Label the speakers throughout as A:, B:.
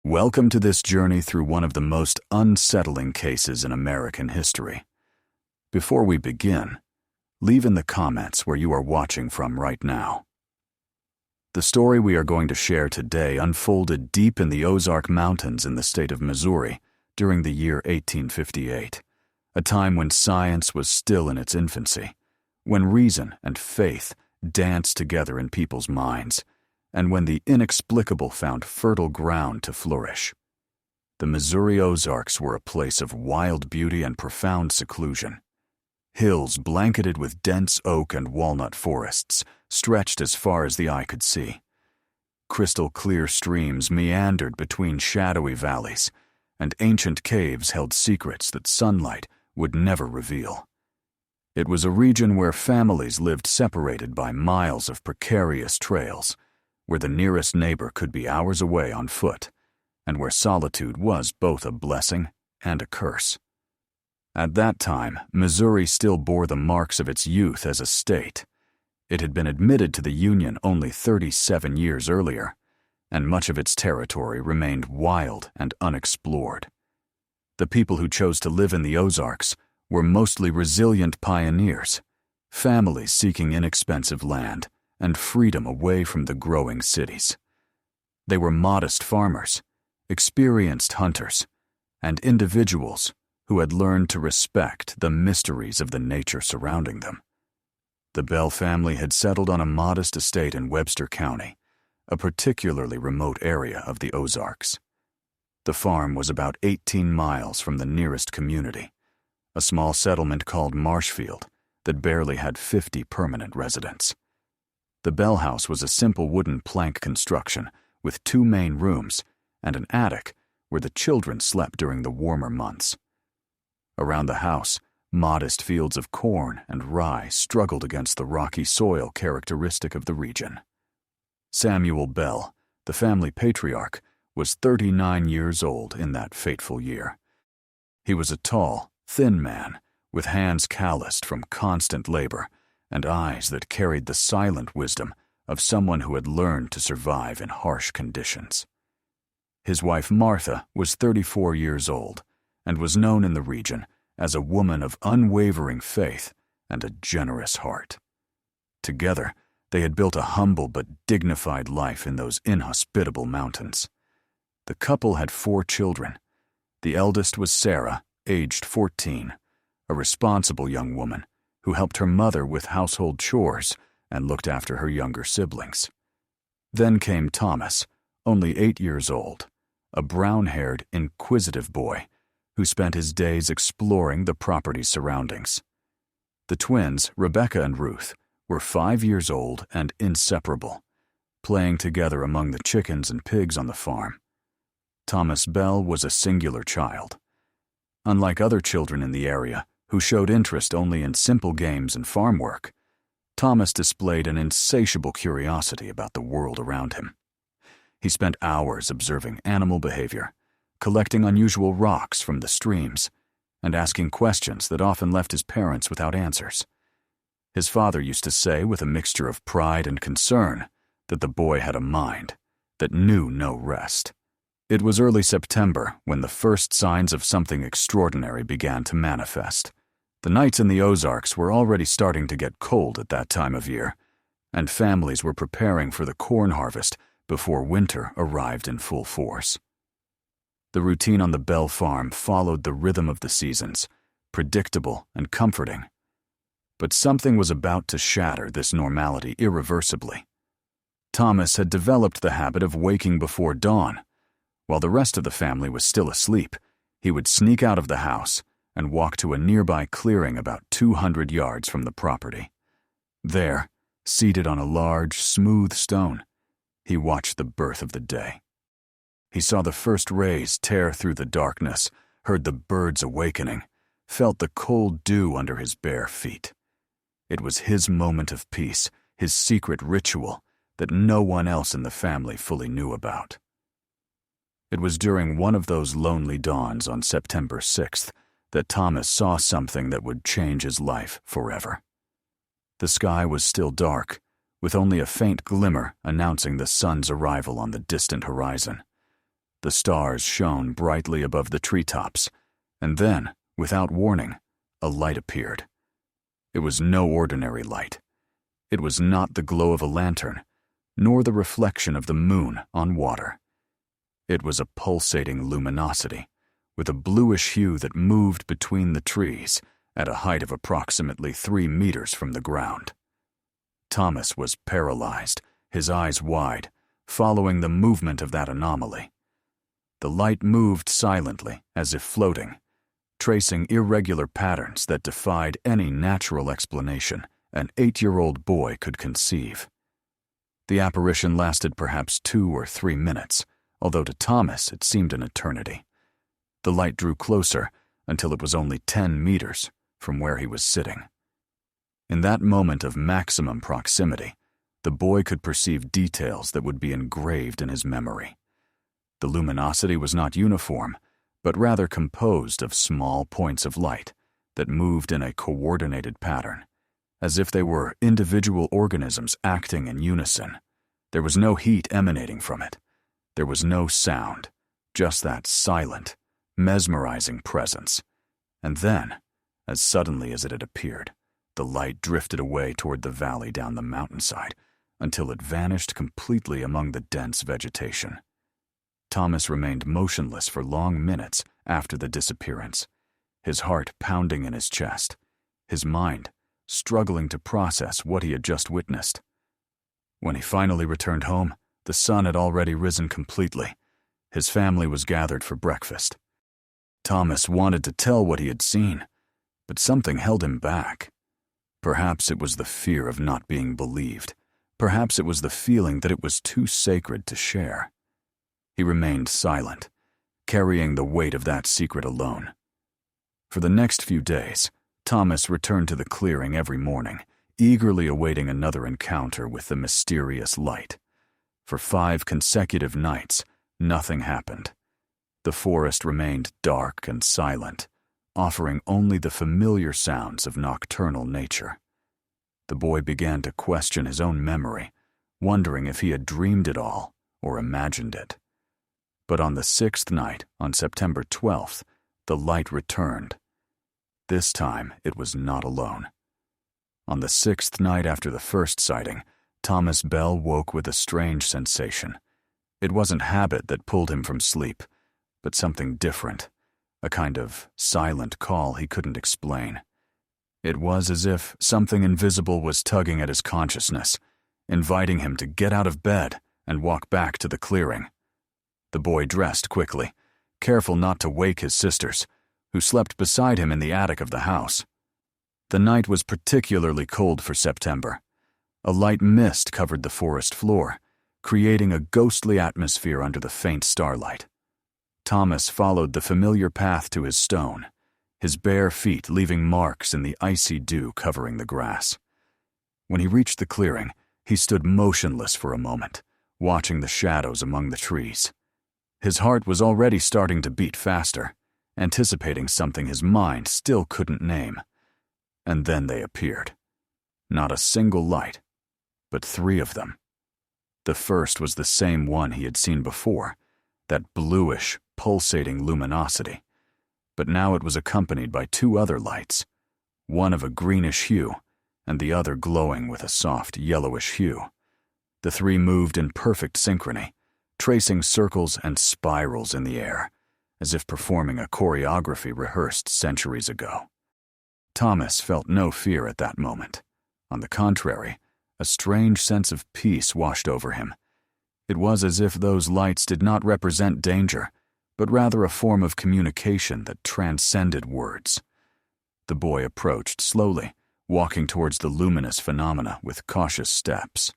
A: Welcome to this journey through one of the most unsettling cases in American history. Before we begin, leave in the comments where you are watching from right now. The story we are going to share today unfolded deep in the Ozark Mountains in the state of Missouri during the year 1858, a time when science was still in its infancy, when reason and faith danced together in people's minds, and when the inexplicable found fertile ground to flourish. The Missouri Ozarks were a place of wild beauty and profound seclusion. Hills blanketed with dense oak and walnut forests stretched as far as the eye could see. Crystal-clear streams meandered between shadowy valleys, and ancient caves held secrets that sunlight would never reveal. It was a region where families lived separated by miles of precarious trails, where the nearest neighbor could be hours away on foot, and where solitude was both a blessing and a curse. At that time, Missouri still bore the marks of its youth as a state. It had been admitted to the Union only 37 years earlier, and much of its territory remained wild and unexplored. The people who chose to live in the Ozarks were mostly resilient pioneers, families seeking inexpensive land and freedom away from the growing cities. They were modest farmers, experienced hunters, and individuals who had learned to respect the mysteries of the nature surrounding them. The Bell family had settled on a modest estate in Webster County, a particularly remote area of the Ozarks. The farm was about 18 miles from the nearest community, a small settlement called Marshfield that barely had 50 permanent residents. The Bell house was a simple wooden plank construction with 2 main rooms and an attic where the children slept during the warmer months. Around the house, modest fields of corn and rye struggled against the rocky soil characteristic of the region. Samuel Bell, the family patriarch, was 39 years old in that fateful year. He was a tall, thin man with hands calloused from constant labor and eyes that carried the silent wisdom of someone who had learned to survive in harsh conditions. His wife Martha was 34 years old and was known in the region as a woman of unwavering faith and a generous heart. Together, they had built a humble but dignified life in those inhospitable mountains. The couple had 4 children. The eldest was Sarah, aged 14, a responsible young woman who helped her mother with household chores and looked after her younger siblings. Then came Thomas, only 8 years old, a brown-haired, inquisitive boy who spent his days exploring the property's surroundings. The twins, Rebecca and Ruth, were 5 years old and inseparable, playing together among the chickens and pigs on the farm. Thomas Bell was a singular child. Unlike other children in the area, who showed interest only in simple games and farm work, Thomas displayed an insatiable curiosity about the world around him. He spent hours observing animal behavior, collecting unusual rocks from the streams, and asking questions that often left his parents without answers. His father used to say with a mixture of pride and concern that the boy had a mind that knew no rest. It was early September when the first signs of something extraordinary began to manifest. The nights in the Ozarks were already starting to get cold at that time of year, and families were preparing for the corn harvest before winter arrived in full force. The routine on the Bell farm followed the rhythm of the seasons, predictable and comforting. But something was about to shatter this normality irreversibly. Thomas had developed the habit of waking before dawn. While the rest of the family was still asleep, he would sneak out of the house and walk to a nearby clearing about 200 yards from the property. There, seated on a large, smooth stone, he watched the birth of the day. He saw the first rays tear through the darkness, heard the birds awakening, felt the cold dew under his bare feet. It was his moment of peace, his secret ritual that no one else in the family fully knew about. It was during one of those lonely dawns on September 6th that Thomas saw something that would change his life forever. The sky was still dark, with only a faint glimmer announcing the sun's arrival on the distant horizon. The stars shone brightly above the treetops, and then, without warning, a light appeared. It was no ordinary light. It was not the glow of a lantern, nor the reflection of the moon on water. It was a pulsating luminosity, with a bluish hue that moved between the trees at a height of approximately 3 meters from the ground. Thomas was paralyzed, his eyes wide, following the movement of that anomaly. The light moved silently, as if floating, tracing irregular patterns that defied any natural explanation an 8-year-old boy could conceive. The apparition lasted perhaps 2 or 3 minutes, although to Thomas it seemed an eternity. The light drew closer until it was only 10 meters from where he was sitting. In that moment of maximum proximity, the boy could perceive details that would be engraved in his memory. The luminosity was not uniform, but rather composed of small points of light that moved in a coordinated pattern, as if they were individual organisms acting in unison. There was no heat emanating from it. There was no sound, just that silent, mesmerizing presence. And then, as suddenly as it had appeared, the light drifted away toward the valley down the mountainside until it vanished completely among the dense vegetation. Thomas remained motionless for long minutes after the disappearance, his heart pounding in his chest, his mind struggling to process what he had just witnessed. When he finally returned home, the sun had already risen completely. His family was gathered for breakfast. Thomas wanted to tell what he had seen, but something held him back. Perhaps it was the fear of not being believed. Perhaps it was the feeling that it was too sacred to share. He remained silent, carrying the weight of that secret alone. For the next few days, Thomas returned to the clearing every morning, eagerly awaiting another encounter with the mysterious light. For 5 consecutive nights, nothing happened. The forest remained dark and silent, offering only the familiar sounds of nocturnal nature. The boy began to question his own memory, wondering if he had dreamed it all or imagined it. But on the 6th night, on September 12th, the light returned. This time, it was not alone. On the 6th night after the first sighting, Thomas Bell woke with a strange sensation. It wasn't habit that pulled him from sleep, but something different, a kind of silent call he couldn't explain. It was as if something invisible was tugging at his consciousness, inviting him to get out of bed and walk back to the clearing. The boy dressed quickly, careful not to wake his sisters, who slept beside him in the attic of the house. The night was particularly cold for September. A light mist covered the forest floor, creating a ghostly atmosphere under the faint starlight. Thomas followed the familiar path to his stone, his bare feet leaving marks in the icy dew covering the grass. When he reached the clearing, he stood motionless for a moment, watching the shadows among the trees. His heart was already starting to beat faster, anticipating something his mind still couldn't name. And then they appeared. Not a single light, but 3 of them. The first was the same one he had seen before, that bluish, pulsating luminosity. But now it was accompanied by 2 other lights, one of a greenish hue, and the other glowing with a soft yellowish hue. The 3 moved in perfect synchrony, tracing circles and spirals in the air, as if performing a choreography rehearsed centuries ago. Thomas felt no fear at that moment. On the contrary, a strange sense of peace washed over him. It was as if those lights did not represent danger, but rather a form of communication that transcended words. The boy approached slowly, walking towards the luminous phenomena with cautious steps.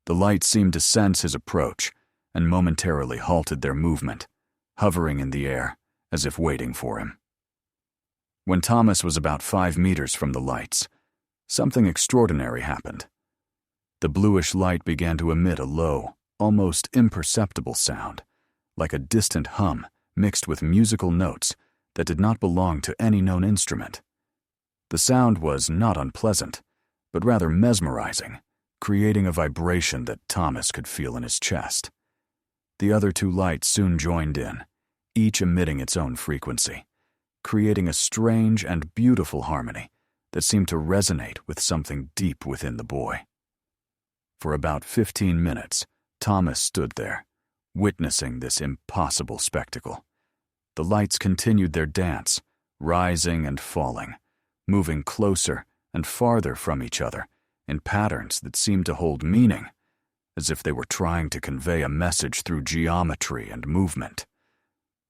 A: The light seemed to sense his approach, and momentarily halted their movement, hovering in the air, as if waiting for him. When Thomas was about 5 meters from the lights, something extraordinary happened. The bluish light began to emit a low, almost imperceptible sound, like a distant hum mixed with musical notes that did not belong to any known instrument. The sound was not unpleasant, but rather mesmerizing, creating a vibration that Thomas could feel in his chest. The other two lights soon joined in, each emitting its own frequency, creating a strange and beautiful harmony that seemed to resonate with something deep within the boy. For about 15 minutes, Thomas stood there, witnessing this impossible spectacle. The lights continued their dance, rising and falling, moving closer and farther from each other in patterns that seemed to hold meaning, as if they were trying to convey a message through geometry and movement.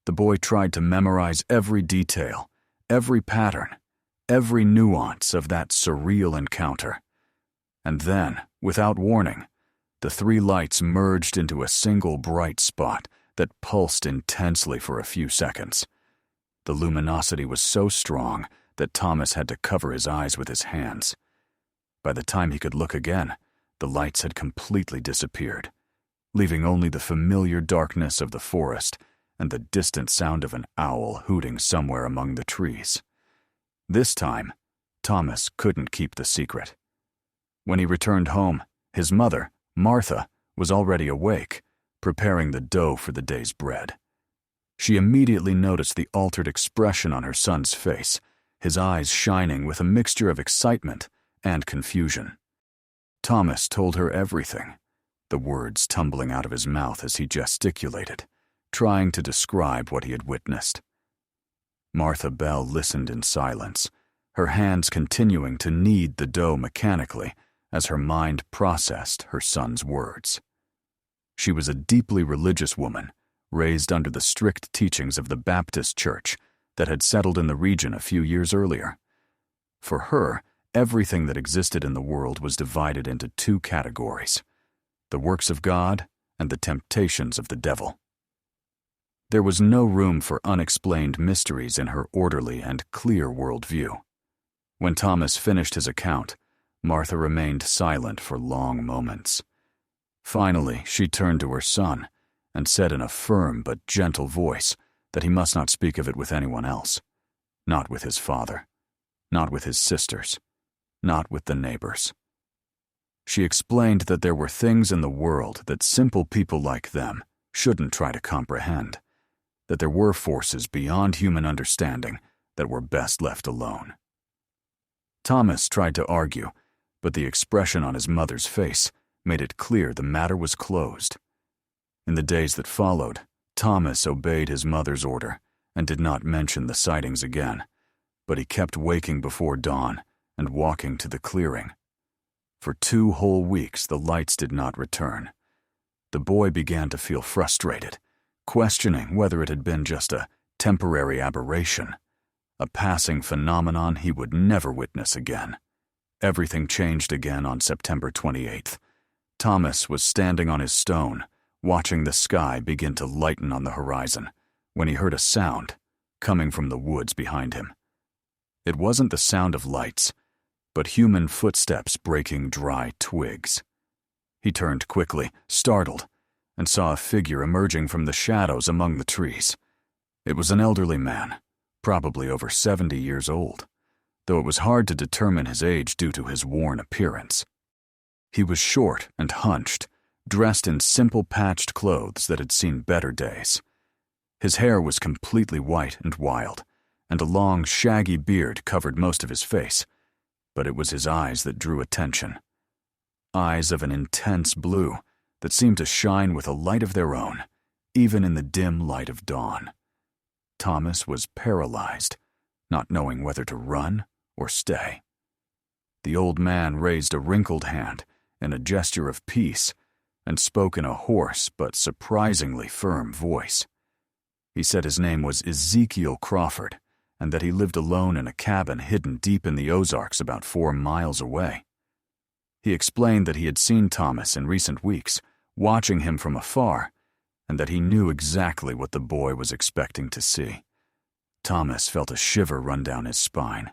A: The boy tried to memorize every detail, every pattern, every nuance of that surreal encounter. And then, without warning, the three lights merged into a single bright spot that pulsed intensely for a few seconds. The luminosity was so strong that Thomas had to cover his eyes with his hands. By the time he could look again, the lights had completely disappeared, leaving only the familiar darkness of the forest and the distant sound of an owl hooting somewhere among the trees. This time, Thomas couldn't keep the secret. When he returned home, his mother, Martha, was already awake, preparing the dough for the day's bread. She immediately noticed the altered expression on her son's face, his eyes shining with a mixture of excitement and confusion. Thomas told her everything, the words tumbling out of his mouth as he gesticulated, trying to describe what he had witnessed. Martha Bell listened in silence, her hands continuing to knead the dough mechanically as her mind processed her son's words. She was a deeply religious woman, raised under the strict teachings of the Baptist Church that had settled in the region a few years earlier. For her, everything that existed in the world was divided into two categories: the works of God and the temptations of the devil. There was no room for unexplained mysteries in her orderly and clear worldview. When Thomas finished his account, Martha remained silent for long moments. Finally, she turned to her son and said in a firm but gentle voice that he must not speak of it with anyone else, not with his father, not with his sisters, not with the neighbors. She explained that there were things in the world that simple people like them shouldn't try to comprehend, that there were forces beyond human understanding that were best left alone. Thomas tried to argue, but the expression on his mother's face made it clear the matter was closed. In the days that followed, Thomas obeyed his mother's order and did not mention the sightings again, but he kept waking before dawn and walking to the clearing. For 2 whole weeks the lights did not return. The boy began to feel frustrated, questioning whether it had been just a temporary aberration, a passing phenomenon he would never witness again. Everything changed again on September 28th. Thomas was standing on his stone, watching the sky begin to lighten on the horizon, when he heard a sound coming from the woods behind him. It wasn't the sound of lights, but human footsteps breaking dry twigs. He turned quickly, startled, and saw a figure emerging from the shadows among the trees. It was an elderly man, probably over 70 years old, though it was hard to determine his age due to his worn appearance. He was short and hunched, dressed in simple patched clothes that had seen better days. His hair was completely white and wild, and a long, shaggy beard covered most of his face, but it was his eyes that drew attention. Eyes of an intense blue that seemed to shine with a light of their own, even in the dim light of dawn. Thomas was paralyzed, not knowing whether to run or stay. The old man raised a wrinkled hand in a gesture of peace and spoke in a hoarse but surprisingly firm voice. He said his name was Ezekiel Crawford and that he lived alone in a cabin hidden deep in the Ozarks about 4 miles away. He explained that he had seen Thomas in recent weeks, watching him from afar, and that he knew exactly what the boy was expecting to see. Thomas felt a shiver run down his spine.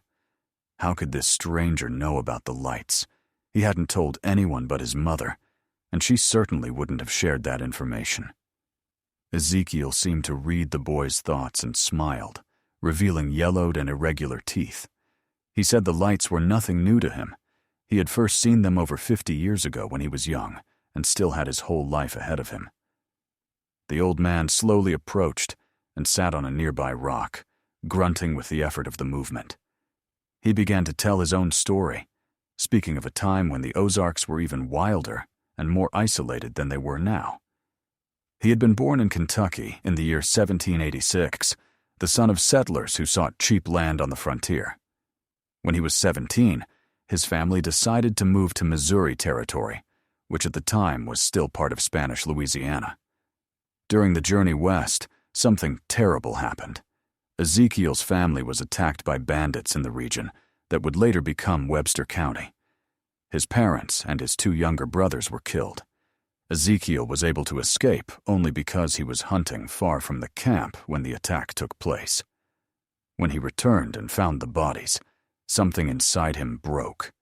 A: How could this stranger know about the lights? He hadn't told anyone but his mother, and she certainly wouldn't have shared that information. Ezekiel seemed to read the boy's thoughts and smiled, revealing yellowed and irregular teeth. He said the lights were nothing new to him. He had first seen them over 50 years ago when he was young, and still had his whole life ahead of him. The old man slowly approached and sat on a nearby rock, grunting with the effort of the movement. He began to tell his own story, speaking of a time when the Ozarks were even wilder and more isolated than they were now. He had been born in Kentucky in the year 1786, the son of settlers who sought cheap land on the frontier. When he was 17, his family decided to move to Missouri Territory, which at the time was still part of Spanish Louisiana. During the journey west, something terrible happened. Ezekiel's family was attacked by bandits in the region that would later become Webster County. His parents and his 2 younger brothers were killed. Ezekiel was able to escape only because he was hunting far from the camp when the attack took place. When he returned and found the bodies, something inside him broke.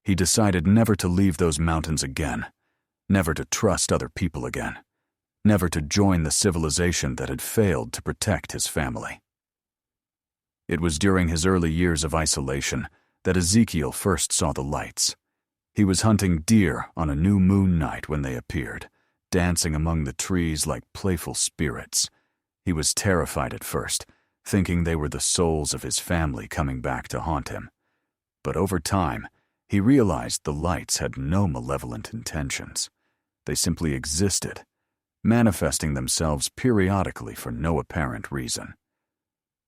A: He decided never to leave those mountains again, never to trust other people again, never to join the civilization that had failed to protect his family. It was during his early years of isolation that Ezekiel first saw the lights. He was hunting deer on a new moon night when they appeared, dancing among the trees like playful spirits. He was terrified at first, thinking they were the souls of his family coming back to haunt him. But over time, he realized the lights had no malevolent intentions. They simply existed, manifesting themselves periodically for no apparent reason.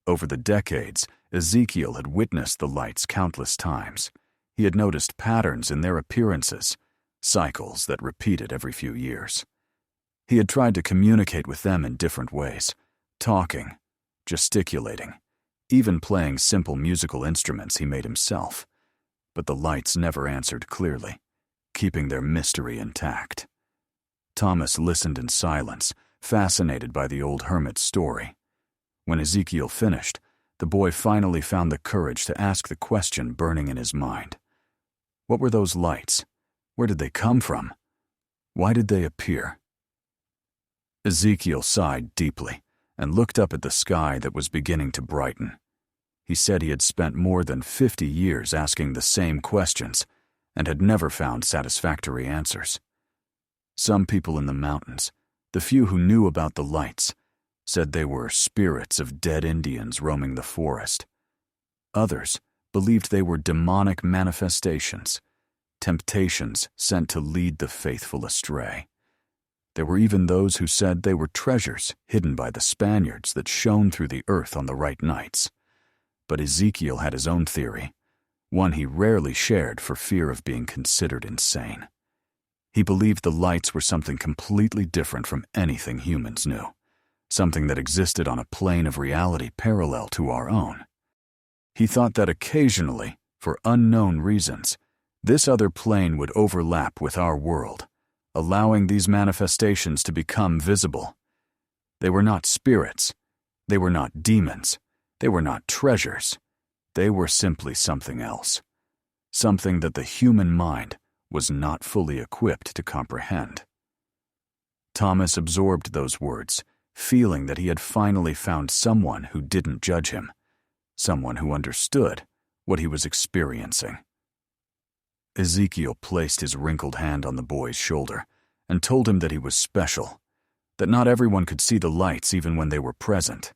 A: Over the decades, Ezekiel had witnessed the lights countless times. He had noticed patterns in their appearances, cycles that repeated every few years. He had tried to communicate with them in different ways, talking, gesticulating, even playing simple musical instruments he made himself. But the lights never answered clearly, keeping their mystery intact. Thomas listened in silence, fascinated by the old hermit's story. When Ezekiel finished, the boy finally found the courage to ask the question burning in his mind. What were those lights? Where did they come from? Why did they appear? Ezekiel sighed deeply and looked up at the sky that was beginning to brighten. He said he had spent more than 50 years asking the same questions and had never found satisfactory answers. Some people in the mountains, the few who knew about the lights, said they were spirits of dead Indians roaming the forest. Others believed they were demonic manifestations, temptations sent to lead the faithful astray. There were even those who said they were treasures hidden by the Spaniards that shone through the earth on the right nights. But Ezekiel had his own theory, one he rarely shared for fear of being considered insane. He believed the lights were something completely different from anything humans knew, something that existed on a plane of reality parallel to our own. He thought that occasionally, for unknown reasons, this other plane would overlap with our world, allowing these manifestations to become visible. They were not spirits. They were not demons. They were not treasures. They were simply something else, something that the human mind was not fully equipped to comprehend. Thomas absorbed those words, feeling that he had finally found someone who didn't judge him, someone who understood what he was experiencing. Ezekiel placed his wrinkled hand on the boy's shoulder and told him that he was special, that not everyone could see the lights even when they were present.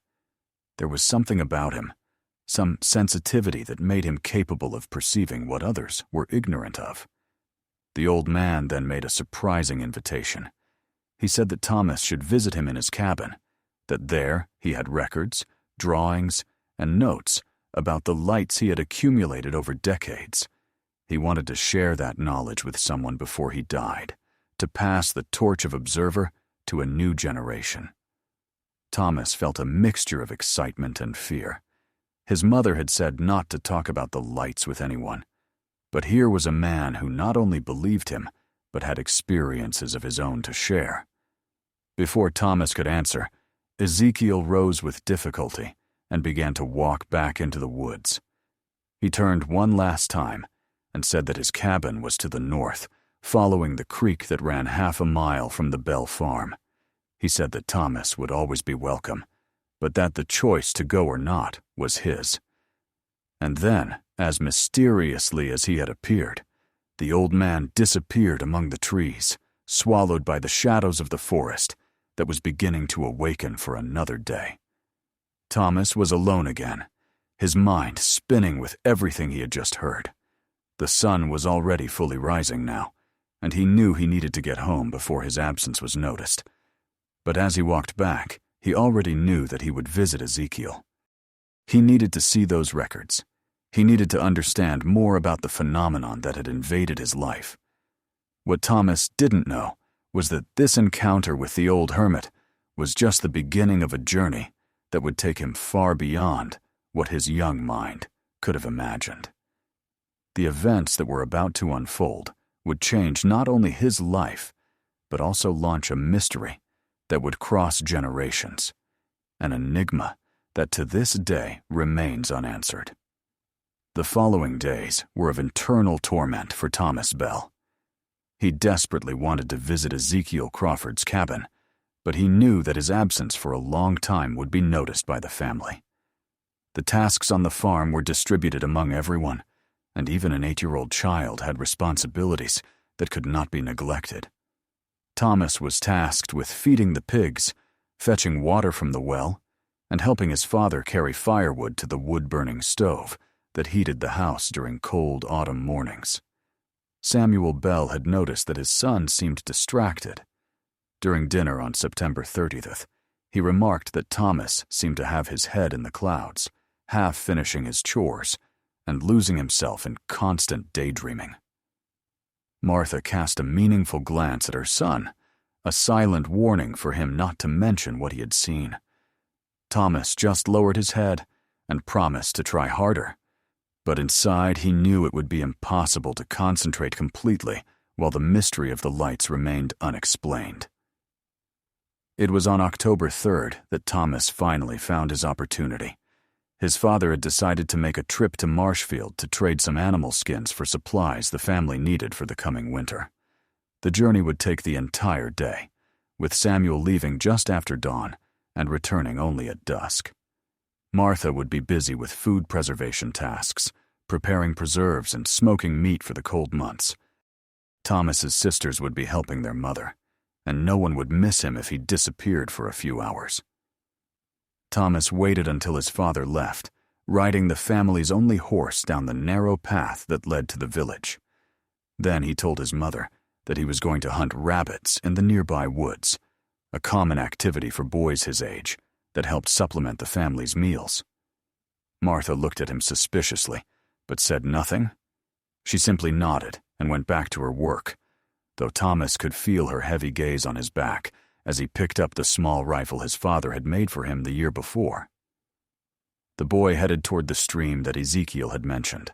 A: There was something about him, some sensitivity that made him capable of perceiving what others were ignorant of. The old man then made a surprising invitation. He said that Thomas should visit him in his cabin, that there he had records, drawings, and notes about the lights he had accumulated over decades. He wanted to share that knowledge with someone before he died, to pass the torch of observer to a new generation. Thomas felt a mixture of excitement and fear. His mother had said not to talk about the lights with anyone, but here was a man who not only believed him, but had experiences of his own to share. Before Thomas could answer, Ezekiel rose with difficulty and began to walk back into the woods. He turned one last time and said that his cabin was to the north, following the creek that ran half a mile from the Bell farm. He said that Thomas would always be welcome, but that the choice to go or not was his. And then, as mysteriously as he had appeared, the old man disappeared among the trees, swallowed by the shadows of the forest, that was beginning to awaken for another day. Thomas was alone again, his mind spinning with everything he had just heard. The sun was already fully rising now, and he knew he needed to get home before his absence was noticed. But as he walked back, he already knew that he would visit Ezekiel. He needed to see those records. He needed to understand more about the phenomenon that had invaded his life. What Thomas didn't know was that this encounter with the old hermit was just the beginning of a journey that would take him far beyond what his young mind could have imagined. The events that were about to unfold would change not only his life, but also launch a mystery that would cross generations, an enigma that to this day remains unanswered. The following days were of internal torment for Thomas Bell. He desperately wanted to visit Ezekiel Crawford's cabin, but he knew that his absence for a long time would be noticed by the family. The tasks on the farm were distributed among everyone, and even an 8-year-old child had responsibilities that could not be neglected. Thomas was tasked with feeding the pigs, fetching water from the well, and helping his father carry firewood to the wood-burning stove that heated the house during cold autumn mornings. Samuel Bell had noticed that his son seemed distracted. During dinner on September 30th, he remarked that Thomas seemed to have his head in the clouds, half finishing his chores and losing himself in constant daydreaming. Martha cast a meaningful glance at her son, a silent warning for him not to mention what he had seen. Thomas just lowered his head and promised to try harder, but inside he knew it would be impossible to concentrate completely while the mystery of the lights remained unexplained. It was on October 3rd that Thomas finally found his opportunity. His father had decided to make a trip to Marshfield to trade some animal skins for supplies the family needed for the coming winter. The journey would take the entire day, with Samuel leaving just after dawn and returning only at dusk. Martha would be busy with food preservation tasks, preparing preserves and smoking meat for the cold months. Thomas's sisters would be helping their mother, and no one would miss him if he disappeared for a few hours. Thomas waited until his father left, riding the family's only horse down the narrow path that led to the village. Then he told his mother that he was going to hunt rabbits in the nearby woods, a common activity for boys his age that helped supplement the family's meals. Martha looked at him suspiciously, but said nothing. She simply nodded and went back to her work, though Thomas could feel her heavy gaze on his back as he picked up the small rifle his father had made for him the year before. The boy headed toward the stream that Ezekiel had mentioned.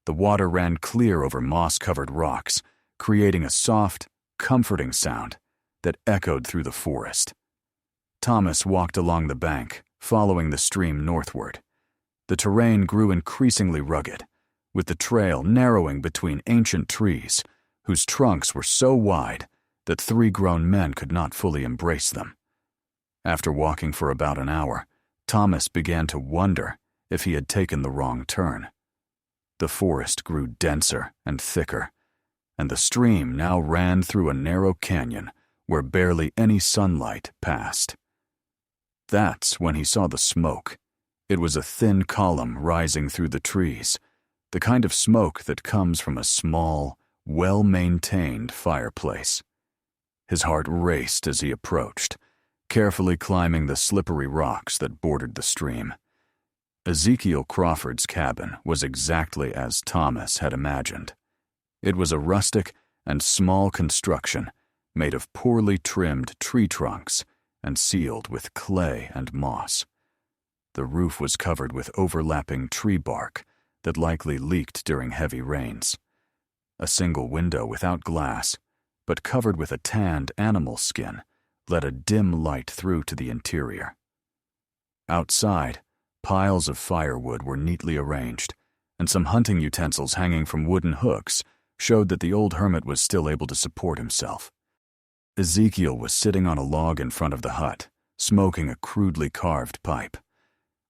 A: The water ran clear over moss-covered rocks, creating a soft, comforting sound that echoed through the forest. Thomas walked along the bank, following the stream northward. The terrain grew increasingly rugged, with the trail narrowing between ancient trees, whose trunks were so wide that 3 grown men could not fully embrace them. After walking for about an hour, Thomas began to wonder if he had taken the wrong turn. The forest grew denser and thicker, and the stream now ran through a narrow canyon where barely any sunlight passed. That's when he saw the smoke. It was a thin column rising through the trees, the kind of smoke that comes from a small, well-maintained fireplace. His heart raced as he approached, carefully climbing the slippery rocks that bordered the stream. Ezekiel Crawford's cabin was exactly as Thomas had imagined. It was a rustic and small construction made of poorly trimmed tree trunks and sealed with clay and moss. The roof was covered with overlapping tree bark that likely leaked during heavy rains. A single window without glass, but covered with a tanned animal skin, let a dim light through to the interior. Outside, piles of firewood were neatly arranged, and some hunting utensils hanging from wooden hooks showed that the old hermit was still able to support himself. Ezekiel was sitting on a log in front of the hut, smoking a crudely carved pipe.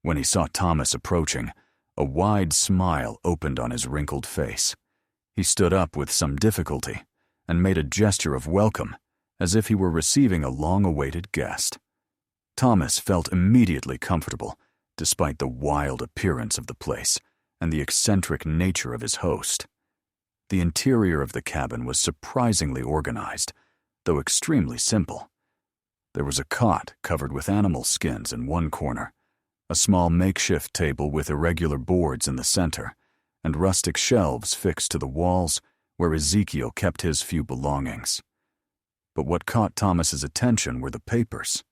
A: When he saw Thomas approaching, a wide smile opened on his wrinkled face. He stood up with some difficulty and made a gesture of welcome as if he were receiving a long-awaited guest. Thomas felt immediately comfortable, despite the wild appearance of the place and the eccentric nature of his host. The interior of the cabin was surprisingly organized, though extremely simple. There was a cot covered with animal skins in one corner, a small makeshift table with irregular boards in the center, and rustic shelves fixed to the walls where Ezekiel kept his few belongings. But what caught Thomas's attention were the papers.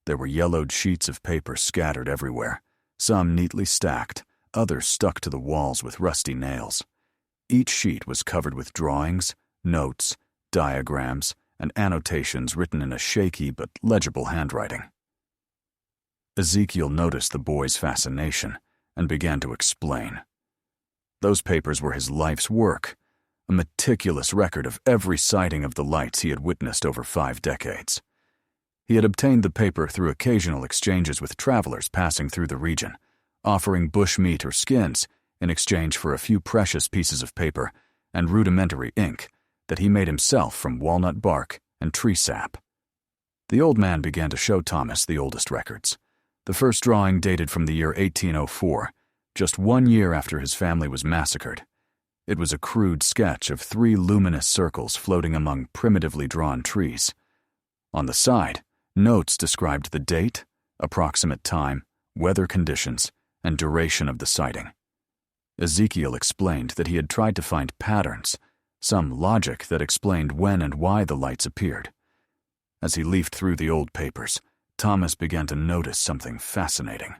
A: There were yellowed sheets of paper scattered everywhere, some neatly stacked, others stuck to the walls with rusty nails. Each sheet was covered with drawings, notes, diagrams, and annotations written in a shaky but legible handwriting. Ezekiel noticed the boy's fascination and began to explain. Those papers were his life's work, a meticulous record of every sighting of the lights he had witnessed over 5 decades. He had obtained the paper through occasional exchanges with travelers passing through the region, offering bush meat or skins in exchange for a few precious pieces of paper and rudimentary ink that he made himself from walnut bark and tree sap. The old man began to show Thomas the oldest records. The first drawing dated from the year 1804, just 1 year after his family was massacred. It was a crude sketch of 3 luminous circles floating among primitively drawn trees. On the side, notes described the date, approximate time, weather conditions, and duration of the sighting. Ezekiel explained that he had tried to find patterns, some logic that explained when and why the lights appeared. As he leafed through the old papers, Thomas began to notice something fascinating.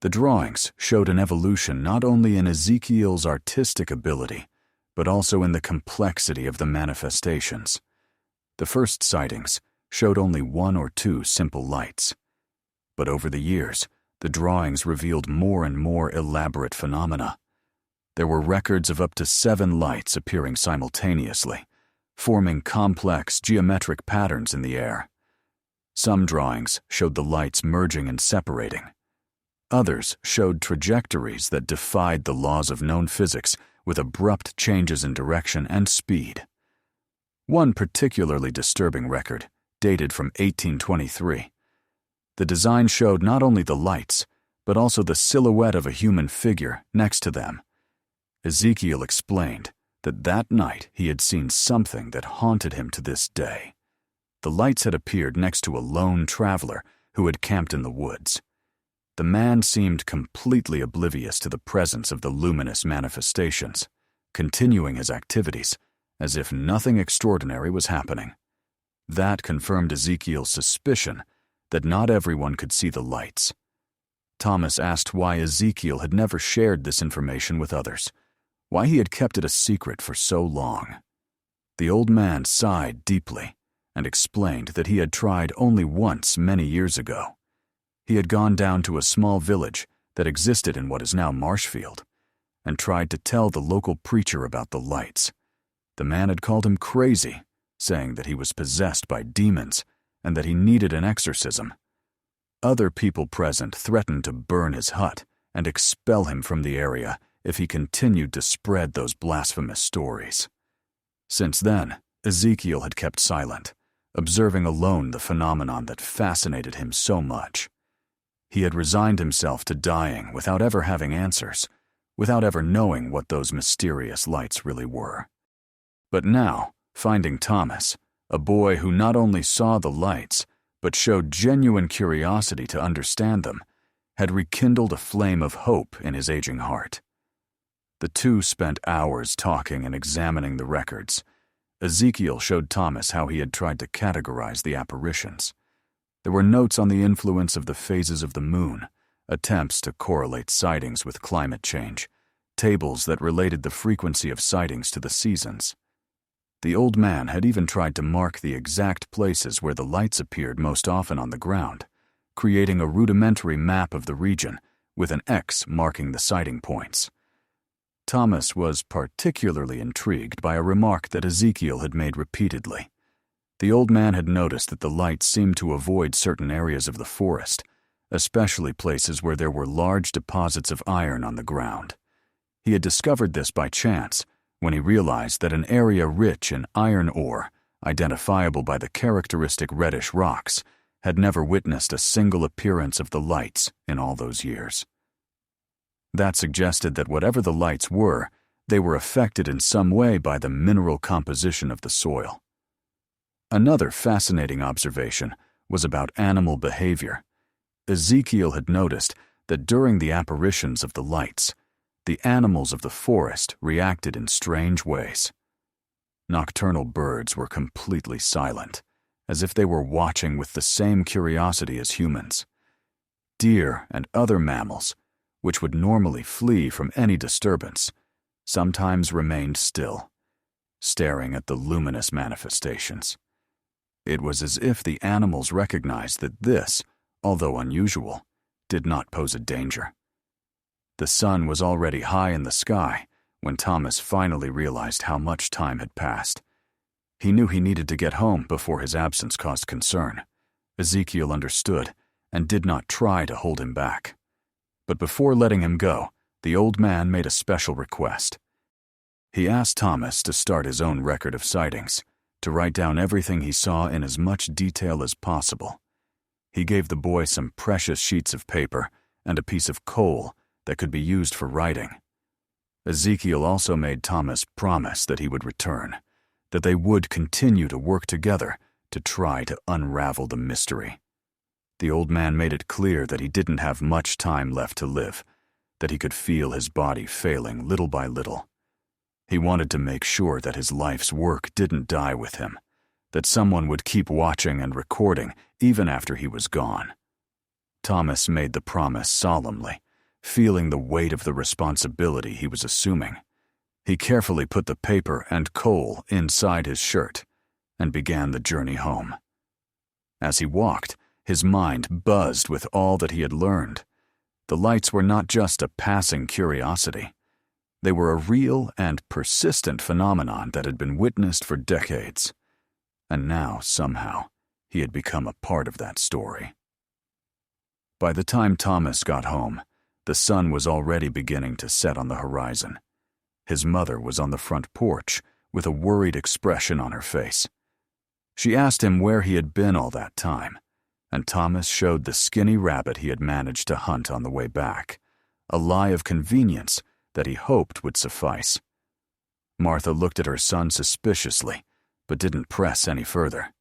A: The drawings showed an evolution not only in Ezekiel's artistic ability, but also in the complexity of the manifestations. The first sightings showed only 1 or 2 simple lights. But over the years, the drawings revealed more and more elaborate phenomena. There were records of up to 7 lights appearing simultaneously, forming complex geometric patterns in the air. Some drawings showed the lights merging and separating. Others showed trajectories that defied the laws of known physics with abrupt changes in direction and speed. One particularly disturbing record dated from 1823. The design showed not only the lights, but also the silhouette of a human figure next to them. Ezekiel explained that night he had seen something that haunted him to this day. The lights had appeared next to a lone traveler who had camped in the woods. The man seemed completely oblivious to the presence of the luminous manifestations, continuing his activities as if nothing extraordinary was happening. That confirmed Ezekiel's suspicion that not everyone could see the lights. Thomas asked why Ezekiel had never shared this information with others, why he had kept it a secret for so long. The old man sighed deeply and explained that he had tried only once many years ago. He had gone down to a small village that existed in what is now Marshfield and tried to tell the local preacher about the lights. The man had called him crazy, saying that he was possessed by demons and that he needed an exorcism. Other people present threatened to burn his hut and expel him from the area if he continued to spread those blasphemous stories. Since then, Ezekiel had kept silent, observing alone the phenomenon that fascinated him so much. He had resigned himself to dying without ever having answers, without ever knowing what those mysterious lights really were. But now, finding Thomas, a boy who not only saw the lights, but showed genuine curiosity to understand them, had rekindled a flame of hope in his aging heart. The two spent hours talking and examining the records. Ezekiel showed Thomas how he had tried to categorize the apparitions. There were notes on the influence of the phases of the moon, attempts to correlate sightings with climate change, tables that related the frequency of sightings to the seasons. The old man had even tried to mark the exact places where the lights appeared most often on the ground, creating a rudimentary map of the region with an X marking the sighting points. Thomas was particularly intrigued by a remark that Ezekiel had made repeatedly. The old man had noticed that the lights seemed to avoid certain areas of the forest, especially places where there were large deposits of iron on the ground. He had discovered this by chance when he realized that an area rich in iron ore identifiable by the characteristic reddish rocks, had never witnessed a single appearance of the lights in all those years. That suggested that whatever the lights were, they were affected in some way by the mineral composition of the soil. Another fascinating observation was about animal behavior. Ezekiel had noticed that during the apparitions of the lights, the animals of the forest reacted in strange ways. Nocturnal birds were completely silent, as if they were watching with the same curiosity as humans. Deer and other mammals, which would normally flee from any disturbance, sometimes remained still, staring at the luminous manifestations. It was as if the animals recognized that this, although unusual, did not pose a danger. The sun was already high in the sky when Thomas finally realized how much time had passed. He knew he needed to get home before his absence caused concern. Ezekiel understood and did not try to hold him back. But before letting him go, the old man made a special request. He asked Thomas to start his own record of sightings, to write down everything he saw in as much detail as possible. He gave the boy some precious sheets of paper and a piece of coal that could be used for writing. Ezekiel also made Thomas promise that he would return, that they would continue to work together to try to unravel the mystery. The old man made it clear that he didn't have much time left to live, that he could feel his body failing little by little. He wanted to make sure that his life's work didn't die with him, that someone would keep watching and recording even after he was gone. Thomas made the promise solemnly, feeling the weight of the responsibility he was assuming. He carefully put the paper and coal inside his shirt and began the journey home. As he walked, his mind buzzed with all that he had learned. The lights were not just a passing curiosity. They were a real and persistent phenomenon that had been witnessed for decades. And now, somehow, he had become a part of that story. By the time Thomas got home, the sun was already beginning to set on the horizon. His mother was on the front porch with a worried expression on her face. She asked him where he had been all that time, and Thomas showed the skinny rabbit he had managed to hunt on the way back, a lie of convenience that he hoped would suffice. Martha looked at her son suspiciously, but didn't press any further.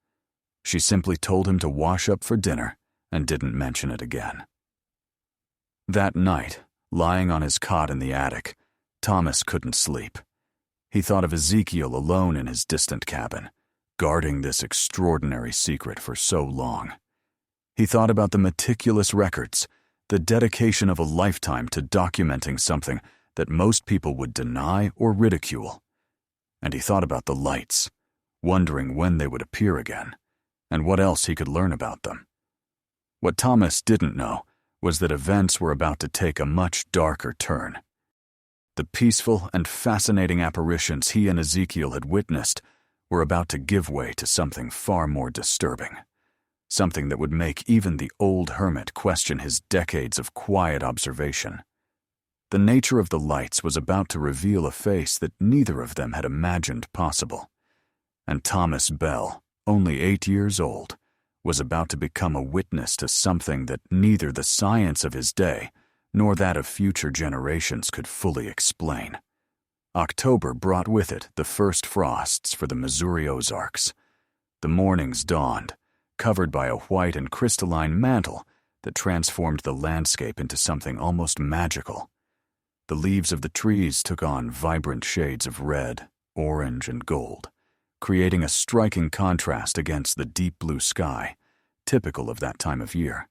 A: She simply told him to wash up for dinner and didn't mention it again. That night, lying on his cot in the attic, Thomas couldn't sleep. He thought of Ezekiel alone in his distant cabin, guarding this extraordinary secret for so long. He thought about the meticulous records, the dedication of a lifetime to documenting something that most people would deny or ridicule. And he thought about the lights, wondering when they would appear again, and what else he could learn about them. What Thomas didn't know was that events were about to take a much darker turn. The peaceful and fascinating apparitions he and Ezekiel had witnessed were about to give way to something far more disturbing, something that would make even the old hermit question his decades of quiet observation. The nature of the lights was about to reveal a face that neither of them had imagined possible, and Thomas Bell, only 8 years old, was about to become a witness to something that neither the science of his day nor that of future generations could fully explain. October brought with it the first frosts for the Missouri Ozarks. The mornings dawned, covered by a white and crystalline mantle that transformed the landscape into something almost magical. The leaves of the trees took on vibrant shades of red, orange, and gold, creating a striking contrast against the deep blue sky, typical of that time of year.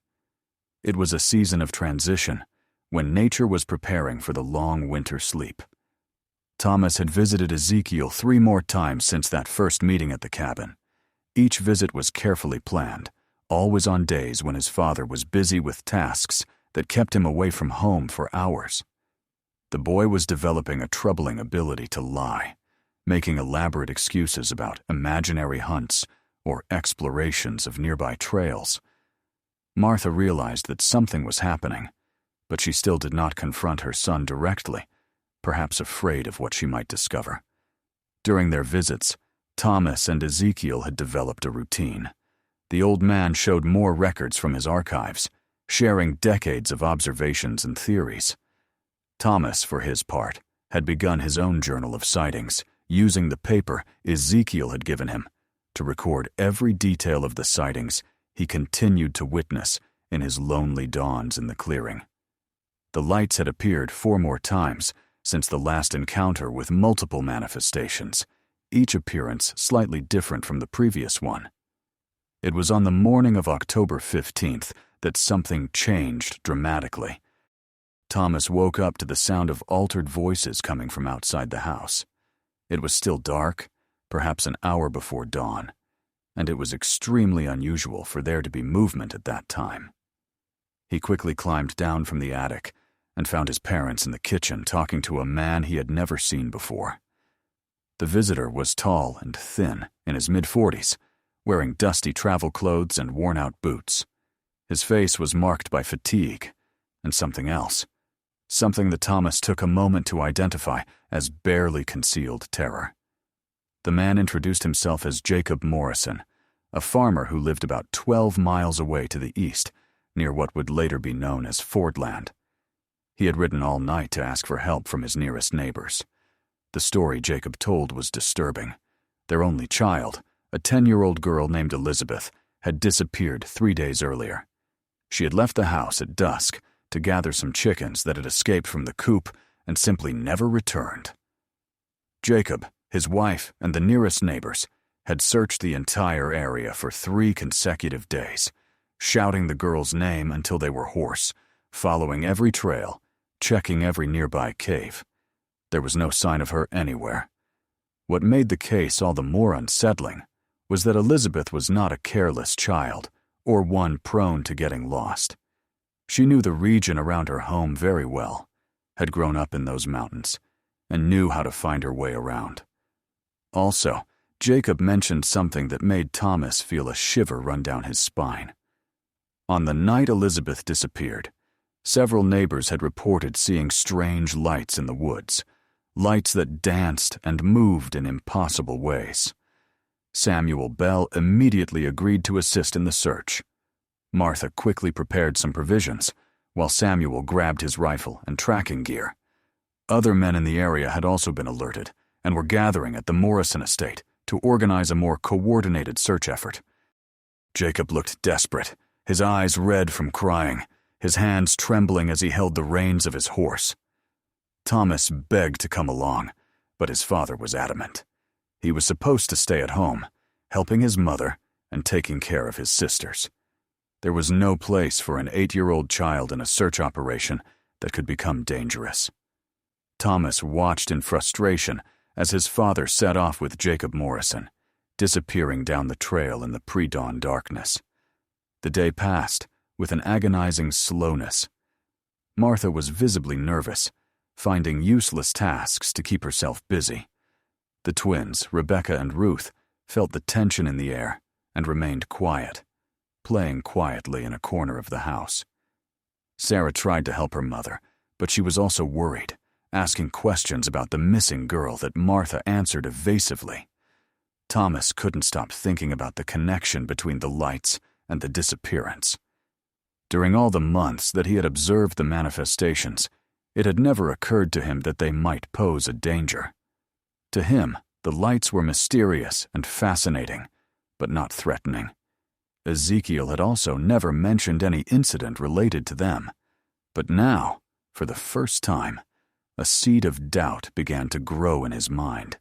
A: It was a season of transition, when nature was preparing for the long winter sleep. Thomas had visited Ezekiel 3 more times since that first meeting at the cabin. Each visit was carefully planned, always on days when his father was busy with tasks that kept him away from home for hours. The boy was developing a troubling ability to lie, making elaborate excuses about imaginary hunts or explorations of nearby trails. Martha realized that something was happening, but she still did not confront her son directly, perhaps afraid of what she might discover. During their visits, Thomas and Ezekiel had developed a routine. The old man showed more records from his archives, sharing decades of observations and theories. Thomas, for his part, had begun his own journal of sightings, using the paper Ezekiel had given him to record every detail of the sightings he continued to witness in his lonely dawns in the clearing. The lights had appeared 4 more times since the last encounter, with multiple manifestations, each appearance slightly different from the previous one. It was on the morning of October 15th that something changed dramatically. Thomas woke up to the sound of altered voices coming from outside the house. It was still dark, perhaps an hour before dawn, and it was extremely unusual for there to be movement at that time. He quickly climbed down from the attic and found his parents in the kitchen talking to a man he had never seen before. The visitor was tall and thin, in his mid-40s, wearing dusty travel clothes and worn-out boots. His face was marked by fatigue and something else, something that Thomas took a moment to identify as barely concealed terror. The man introduced himself as Jacob Morrison, a farmer who lived about 12 miles away to the east, near what would later be known as Fordland. He had ridden all night to ask for help from his nearest neighbors. The story Jacob told was disturbing. Their only child, a 10-year-old girl named Elizabeth, had disappeared 3 days earlier. She had left the house at dusk to gather some chickens that had escaped from the coop and simply never returned. Jacob, his wife, and the nearest neighbors had searched the entire area for 3 consecutive days, shouting the girl's name until they were hoarse, following every trail, checking every nearby cave. There was no sign of her anywhere. What made the case all the more unsettling was that Elizabeth was not a careless child or one prone to getting lost. She knew the region around her home very well, had grown up in those mountains, and knew how to find her way around. Also, Jacob mentioned something that made Thomas feel a shiver run down his spine. On the night Elizabeth disappeared, several neighbors had reported seeing strange lights in the woods, lights that danced and moved in impossible ways. Samuel Bell immediately agreed to assist in the search. Martha quickly prepared some provisions, while Samuel grabbed his rifle and tracking gear. Other men in the area had also been alerted and were gathering at the Morrison estate to organize a more coordinated search effort. Jacob looked desperate, his eyes red from crying, his hands trembling as he held the reins of his horse. Thomas begged to come along, but his father was adamant. He was supposed to stay at home, helping his mother and taking care of his sisters. There was no place for an 8-year-old child in a search operation that could become dangerous. Thomas watched in frustration as his father set off with Jacob Morrison, disappearing down the trail in the pre-dawn darkness. The day passed with an agonizing slowness. Martha was visibly nervous, finding useless tasks to keep herself busy. The twins, Rebecca and Ruth, felt the tension in the air and remained quiet, playing quietly in a corner of the house. Sarah tried to help her mother, but she was also worried, asking questions about the missing girl that Martha answered evasively. Thomas couldn't stop thinking about the connection between the lights and the disappearance. During all the months that he had observed the manifestations, it had never occurred to him that they might pose a danger. To him, the lights were mysterious and fascinating, but not threatening. Ezekiel had also never mentioned any incident related to them. But now, for the first time, a seed of doubt began to grow in his mind.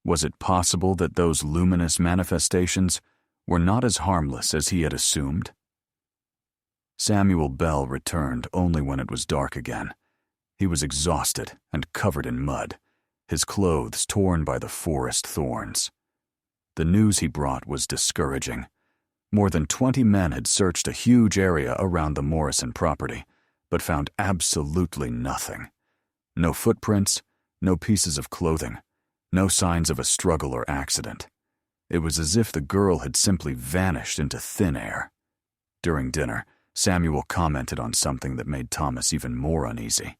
A: Was it possible that those luminous manifestations were not as harmless as he had assumed? Samuel Bell returned only when it was dark again. He was exhausted and covered in mud, his clothes torn by the forest thorns. The news he brought was discouraging. More than 20 men had searched a huge area around the Morrison property, but found absolutely nothing. No footprints, no pieces of clothing, no signs of a struggle or accident. It was as if the girl had simply vanished into thin air. During dinner, Samuel commented on something that made Thomas even more uneasy.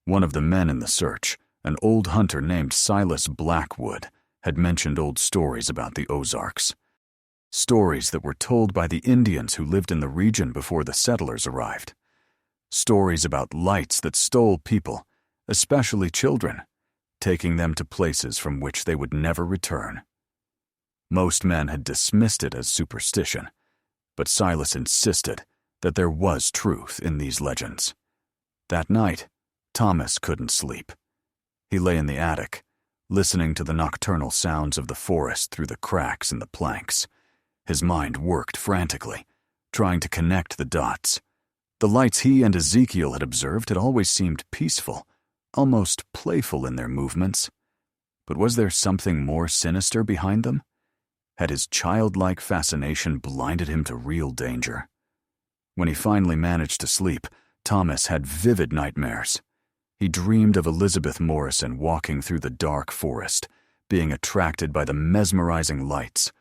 A: One of the men in the search, an old hunter named Silas Blackwood, had mentioned old stories about the Ozarks. Stories that were told by the Indians who lived in the region before the settlers arrived. Stories about lights that stole people, especially children, taking them to places from which they would never return. Most men had dismissed it as superstition, but Silas insisted that there was truth in these legends. That night, Thomas couldn't sleep. He lay in the attic, listening to the nocturnal sounds of the forest through the cracks in the planks. His mind worked frantically, trying to connect the dots. The lights he and Ezekiel had observed had always seemed peaceful, almost playful in their movements. But was there something more sinister behind them? Had his childlike fascination blinded him to real danger? When he finally managed to sleep, Thomas had vivid nightmares. He dreamed of Elizabeth Morrison walking through the dark forest, being attracted by the mesmerizing lights,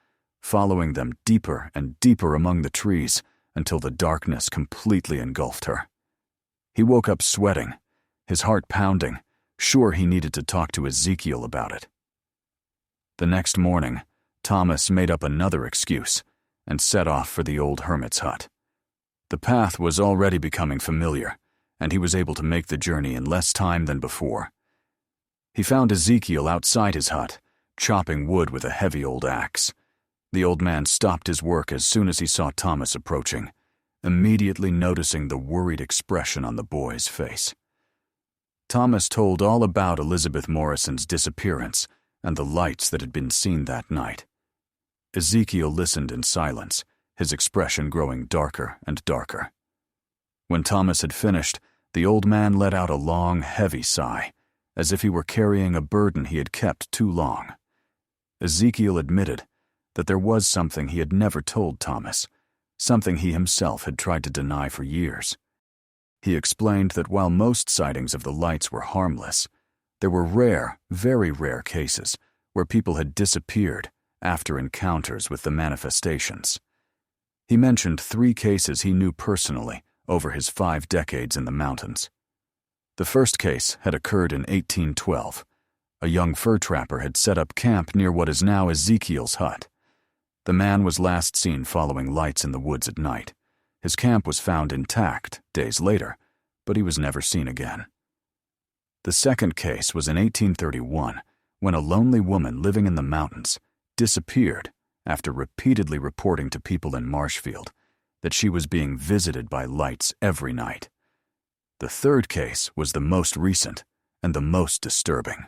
A: following them deeper and deeper among the trees until the darkness completely engulfed her. He woke up sweating, his heart pounding, sure he needed to talk to Ezekiel about it. The next morning, Thomas made up another excuse and set off for the old hermit's hut. The path was already becoming familiar, and he was able to make the journey in less time than before. He found Ezekiel outside his hut, chopping wood with a heavy old axe. The old man stopped his work as soon as he saw Thomas approaching, immediately noticing the worried expression on the boy's face. Thomas told all about Elizabeth Morrison's disappearance and the lights that had been seen that night. Ezekiel listened in silence, his expression growing darker and darker. When Thomas had finished, the old man let out a long, heavy sigh, as if he were carrying a burden he had kept too long. Ezekiel admitted that there was something he had never told Thomas, something he himself had tried to deny for years. He explained that while most sightings of the lights were harmless, there were rare, very rare cases where people had disappeared after encounters with the manifestations. He mentioned 3 cases he knew personally over his 5 decades in the mountains. The first case had occurred in 1812. A young fur trapper had set up camp near what is now Ezekiel's hut. The man was last seen following lights in the woods at night. His camp was found intact days later, but he was never seen again. The second case was in 1831, when a lonely woman living in the mountains disappeared after repeatedly reporting to people in Marshfield that she was being visited by lights every night. The third case was the most recent and the most disturbing.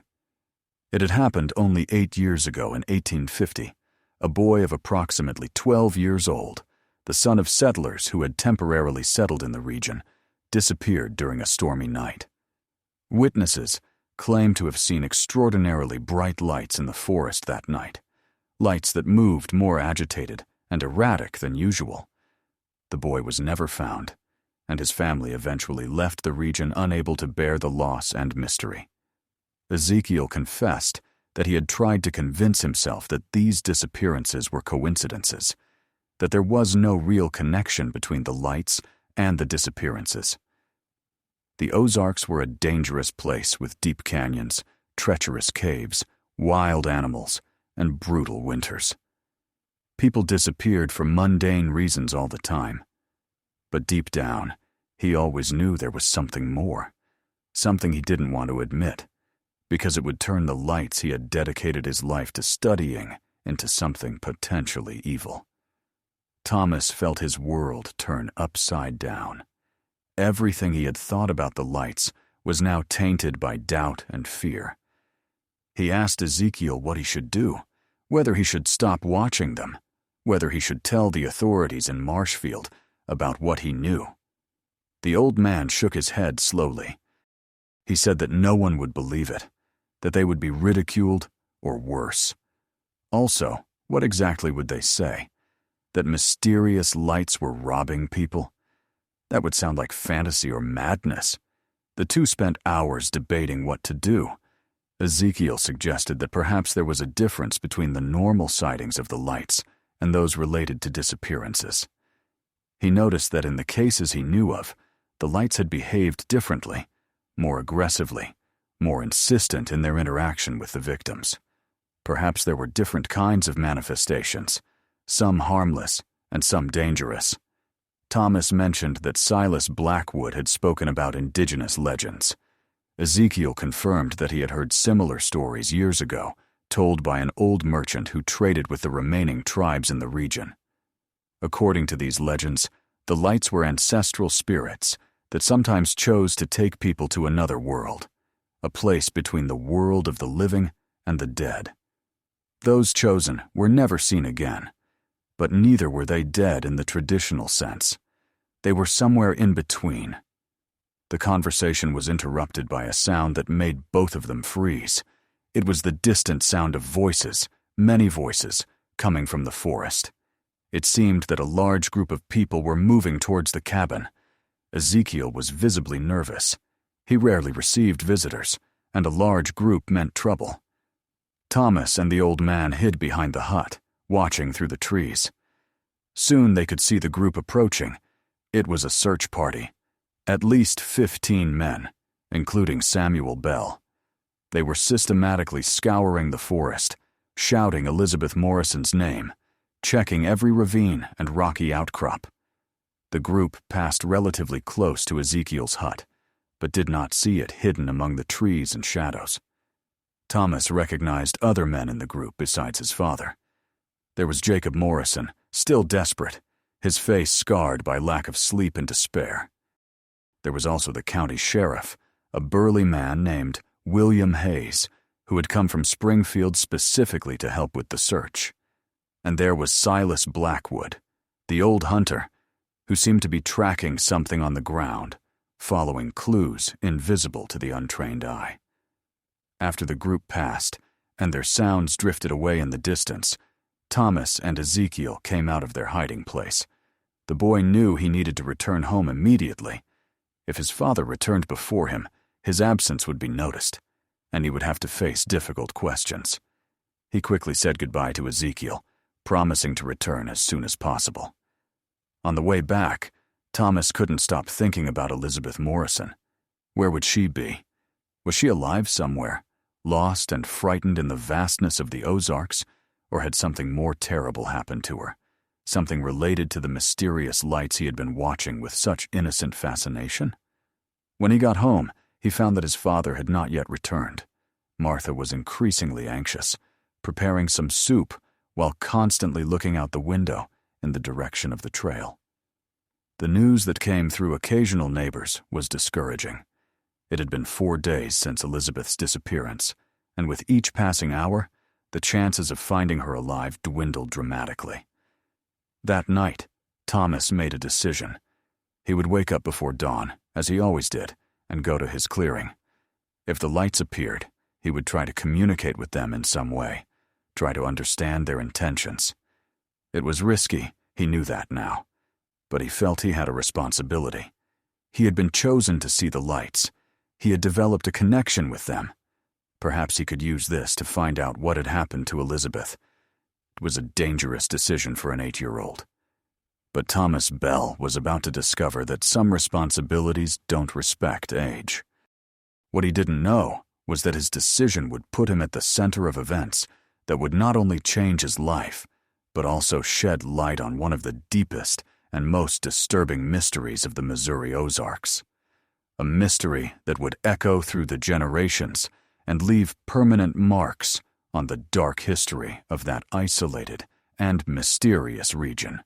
A: It had happened only 8 years ago in 1850. A boy of approximately 12 years old, the son of settlers who had temporarily settled in the region, disappeared during a stormy night. Witnesses claimed to have seen extraordinarily bright lights in the forest that night, lights that moved more agitated and erratic than usual. The boy was never found, and his family eventually left the region unable to bear the loss and mystery. Ezekiel confessed that he had tried to convince himself that these disappearances were coincidences, that there was no real connection between the lights and the disappearances. The Ozarks were a dangerous place with deep canyons, treacherous caves, wild animals, and brutal winters. People disappeared for mundane reasons all the time. But deep down, he always knew there was something more, something he didn't want to admit, because it would turn the lights he had dedicated his life to studying into something potentially evil. Thomas felt his world turn upside down. Everything he had thought about the lights was now tainted by doubt and fear. He asked Ezekiel what he should do, whether he should stop watching them, whether he should tell the authorities in Marshfield about what he knew. The old man shook his head slowly. He said that no one would believe it, that they would be ridiculed or worse. Also, what exactly would they say? That mysterious lights were robbing people? That would sound like fantasy or madness. The two spent hours debating what to do. Ezekiel suggested that perhaps there was a difference between the normal sightings of the lights and those related to disappearances. He noticed that in the cases he knew of, the lights had behaved differently, more aggressively, more insistent in their interaction with the victims. Perhaps there were different kinds of manifestations, some harmless and some dangerous. Thomas mentioned that Silas Blackwood had spoken about indigenous legends. Ezekiel confirmed that he had heard similar stories years ago, told by an old merchant who traded with the remaining tribes in the region. According to these legends, the lights were ancestral spirits that sometimes chose to take people to another world, a place between the world of the living and the dead. Those chosen were never seen again, but neither were they dead in the traditional sense. They were somewhere in between. The conversation was interrupted by a sound that made both of them freeze. It was the distant sound of voices, many voices, coming from the forest. It seemed that a large group of people were moving towards the cabin. Ezekiel was visibly nervous. He rarely received visitors, and a large group meant trouble. Thomas and the old man hid behind the hut, watching through the trees. Soon they could see the group approaching. It was a search party. At least 15 men, including Samuel Bell. They were systematically scouring the forest, shouting Elizabeth Morrison's name, checking every ravine and rocky outcrop. The group passed relatively close to Ezekiel's hut, but did not see it hidden among the trees and shadows. Thomas recognized other men in the group besides his father. There was Jacob Morrison, still desperate, his face scarred by lack of sleep and despair. There was also the county sheriff, a burly man named William Hayes, who had come from Springfield specifically to help with the search. And there was Silas Blackwood, the old hunter, who seemed to be tracking something on the ground, following clues invisible to the untrained eye. After the group passed, and their sounds drifted away in the distance, Thomas and Ezekiel came out of their hiding place. The boy knew he needed to return home immediately. If his father returned before him, his absence would be noticed, and he would have to face difficult questions. He quickly said goodbye to Ezekiel, promising to return as soon as possible. On the way back, Thomas couldn't stop thinking about Elizabeth Morrison. Where would she be? Was she alive somewhere, lost and frightened in the vastness of the Ozarks, or had something more terrible happened to her? Something related to the mysterious lights he had been watching with such innocent fascination? When he got home, he found that his father had not yet returned. Martha was increasingly anxious, preparing some soup while constantly looking out the window in the direction of the trail. The news that came through occasional neighbors was discouraging. It had been 4 days since Elizabeth's disappearance, and with each passing hour, the chances of finding her alive dwindled dramatically. That night, Thomas made a decision. He would wake up before dawn, as he always did, and go to his clearing. If the lights appeared, he would try to communicate with them in some way, try to understand their intentions. It was risky, he knew that now, but he felt he had a responsibility. He had been chosen to see the lights. He had developed a connection with them. Perhaps he could use this to find out what had happened to Elizabeth. It was a dangerous decision for an 8-year-old. But Thomas Bell was about to discover that some responsibilities don't respect age. What he didn't know was that his decision would put him at the center of events that would not only change his life, but also shed light on one of the deepest and most disturbing mysteries of the Missouri Ozarks. A mystery that would echo through the generations and leave permanent marks on the dark history of that isolated and mysterious region.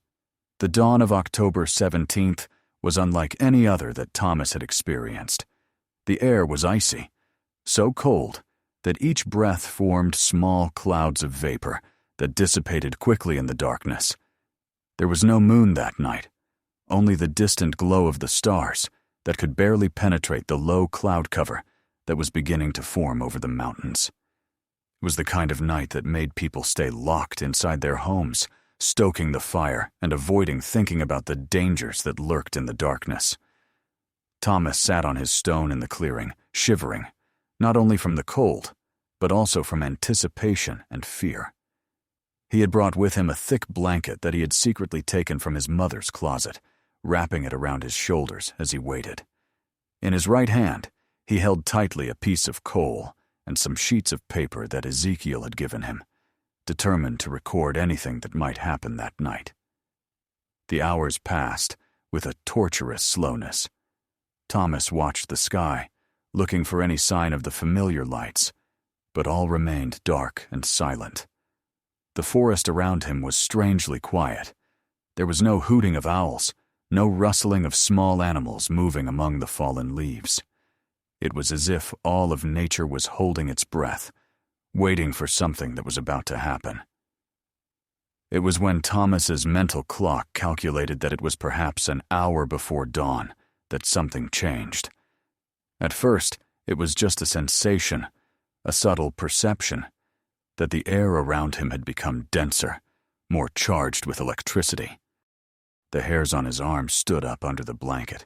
A: The dawn of October 17th was unlike any other that Thomas had experienced. The air was icy, so cold that each breath formed small clouds of vapor that dissipated quickly in the darkness. There was no moon that night, only the distant glow of the stars that could barely penetrate the low cloud cover that was beginning to form over the mountains. It was the kind of night that made people stay locked inside their homes, stoking the fire and avoiding thinking about the dangers that lurked in the darkness. Thomas sat on his stone in the clearing, shivering, not only from the cold, but also from anticipation and fear. He had brought with him a thick blanket that he had secretly taken from his mother's closet, wrapping it around his shoulders as he waited. In his right hand, he held tightly a piece of coal and some sheets of paper that Ezekiel had given him. determined to record anything that might happen that night. The hours passed with a torturous slowness. Thomas watched the sky, looking for any sign of the familiar lights, but all remained dark and silent. The forest around him was strangely quiet. There was no hooting of owls, no rustling of small animals moving among the fallen leaves. It was as if all of nature was holding its breath, waiting for something that was about to happen. It was when Thomas's mental clock calculated that it was perhaps an hour before dawn that something changed. At first, it was just a sensation, a subtle perception, that the air around him had become denser, more charged with electricity. The hairs on his arms stood up under the blanket,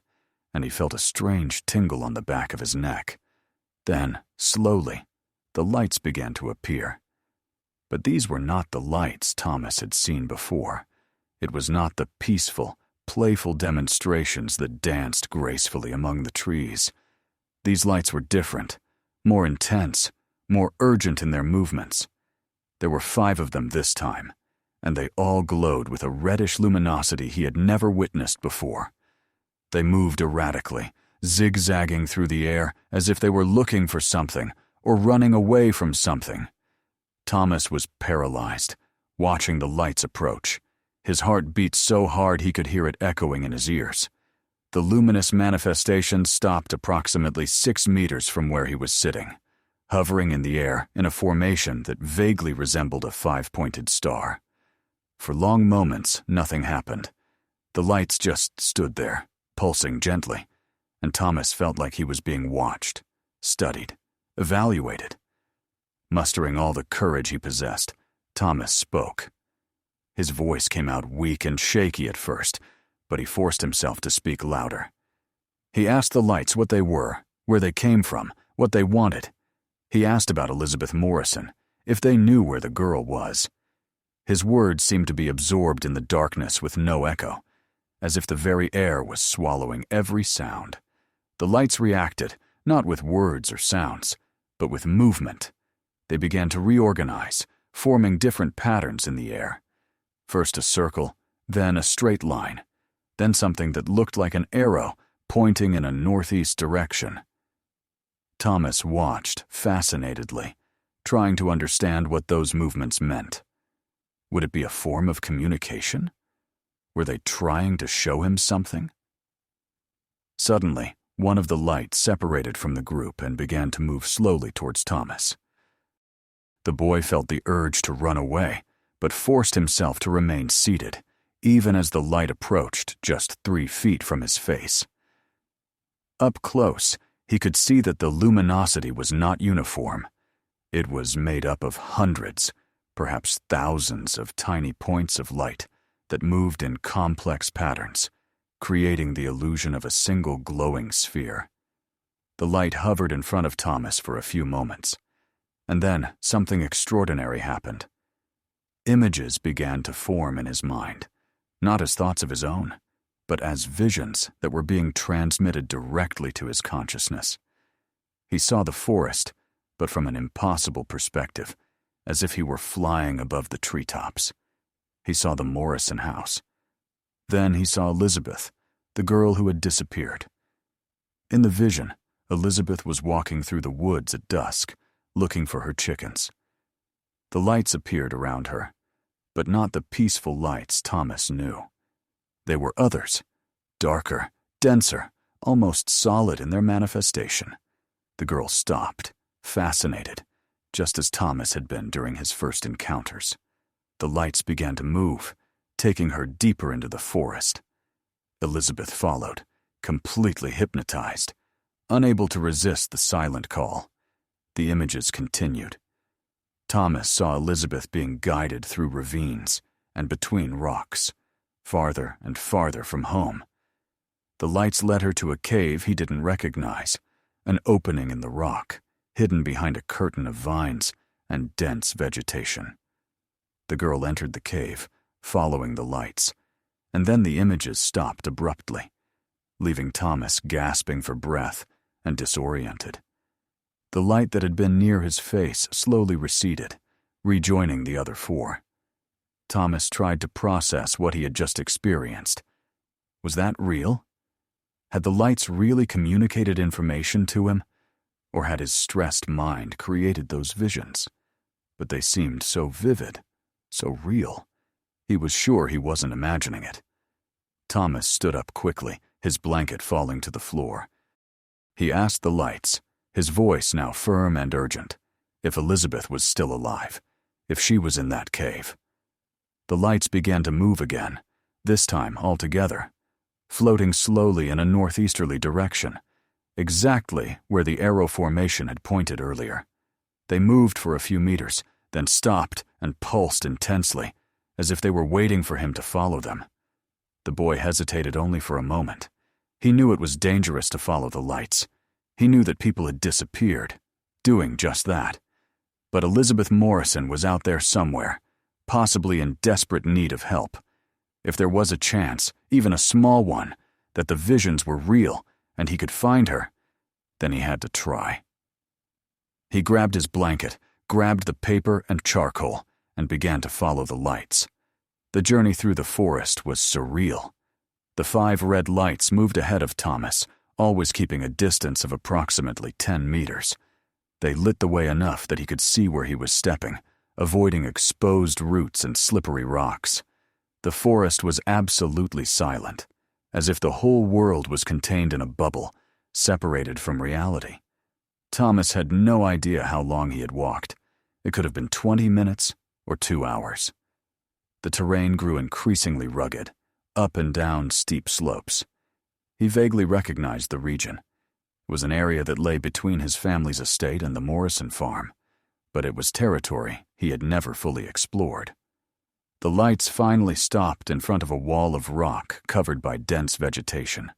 A: and he felt a strange tingle on the back of his neck. Then, slowly, the lights began to appear. But these were not the lights Thomas had seen before. It was not the peaceful, playful demonstrations that danced gracefully among the trees. These lights were different, more intense, more urgent in their movements. There were 5 of them this time, and they all glowed with a reddish luminosity he had never witnessed before. They moved erratically, zigzagging through the air as if they were looking for something or running away from something. Thomas was paralyzed, watching the lights approach. His heart beat so hard he could hear it echoing in his ears. The luminous manifestation stopped approximately 6 meters from where he was sitting, hovering in the air in a formation that vaguely resembled a 5-pointed star. For long moments, nothing happened. The lights just stood there, pulsing gently, and Thomas felt like he was being watched, studied, evaluated. Mustering all the courage he possessed, Thomas spoke. His voice came out weak and shaky at first, but he forced himself to speak louder. He asked the lights what they were, where they came from, what they wanted. He asked about Elizabeth Morrison, if they knew where the girl was. His words seemed to be absorbed in the darkness with no echo, as if the very air was swallowing every sound. The lights reacted, not with words or sounds, but with movement. They began to reorganize, forming different patterns in the air. First a circle, then a straight line, then something that looked like an arrow pointing in a northeast direction. Thomas watched fascinatedly, trying to understand what those movements meant. Would it be a form of communication? Were they trying to show him something? Suddenly, one of the lights separated from the group and began to move slowly towards Thomas. The boy felt the urge to run away, but forced himself to remain seated, even as the light approached just 3 feet from his face. Up close, he could see that the luminosity was not uniform. It was made up of hundreds, perhaps thousands of tiny points of light that moved in complex patterns, creating the illusion of a single glowing sphere. The light hovered in front of Thomas for a few moments, and then something extraordinary happened. Images began to form in his mind, not as thoughts of his own, but as visions that were being transmitted directly to his consciousness. He saw the forest, but from an impossible perspective, as if he were flying above the treetops. He saw the Morrison house. Then he saw Elizabeth, the girl who had disappeared. In the vision, Elizabeth was walking through the woods at dusk, looking for her chickens. The lights appeared around her, but not the peaceful lights Thomas knew. They were others, darker, denser, almost solid in their manifestation. The girl stopped, fascinated, just as Thomas had been during his first encounters. The lights began to move, taking her deeper into the forest. Elizabeth followed, completely hypnotized, unable to resist the silent call. The images continued. Thomas saw Elizabeth being guided through ravines and between rocks, farther and farther from home. The lights led her to a cave he didn't recognize, an opening in the rock, hidden behind a curtain of vines and dense vegetation. The girl entered the cave, following the lights, and then the images stopped abruptly, leaving Thomas gasping for breath and disoriented. The light that had been near his face slowly receded, rejoining the other four. Thomas tried to process what he had just experienced. Was that real? Had the lights really communicated information to him? Or had his stressed mind created those visions? But they seemed so vivid, so real. He was sure he wasn't imagining it. Thomas stood up quickly, his blanket falling to the floor. He asked the lights, his voice now firm and urgent, if Elizabeth was still alive, if she was in that cave. The lights began to move again, this time all together, floating slowly in a northeasterly direction, exactly where the arrow formation had pointed earlier. They moved for a few meters, then stopped and pulsed intensely, as if they were waiting for him to follow them. The boy hesitated only for a moment. He knew it was dangerous to follow the lights. He knew that people had disappeared, doing just that. But Elizabeth Morrison was out there somewhere, possibly in desperate need of help. If there was a chance, even a small one, that the visions were real and he could find her, then he had to try. He grabbed his blanket, grabbed the paper and charcoal, and began to follow the lights. The journey through the forest was surreal. The 5 red lights moved ahead of Thomas, always keeping a distance of approximately 10 meters. They lit the way enough that he could see where he was stepping, avoiding exposed roots and slippery rocks. The forest was absolutely silent, as if the whole world was contained in a bubble, separated from reality. Thomas had no idea how long he had walked. It could have been 20 minutes or 2 hours. The terrain grew increasingly rugged, up and down steep slopes. He vaguely recognized the region. It was an area that lay between his family's estate and the Morrison farm, but it was territory he had never fully explored. The lights finally stopped in front of a wall of rock covered by dense vegetation.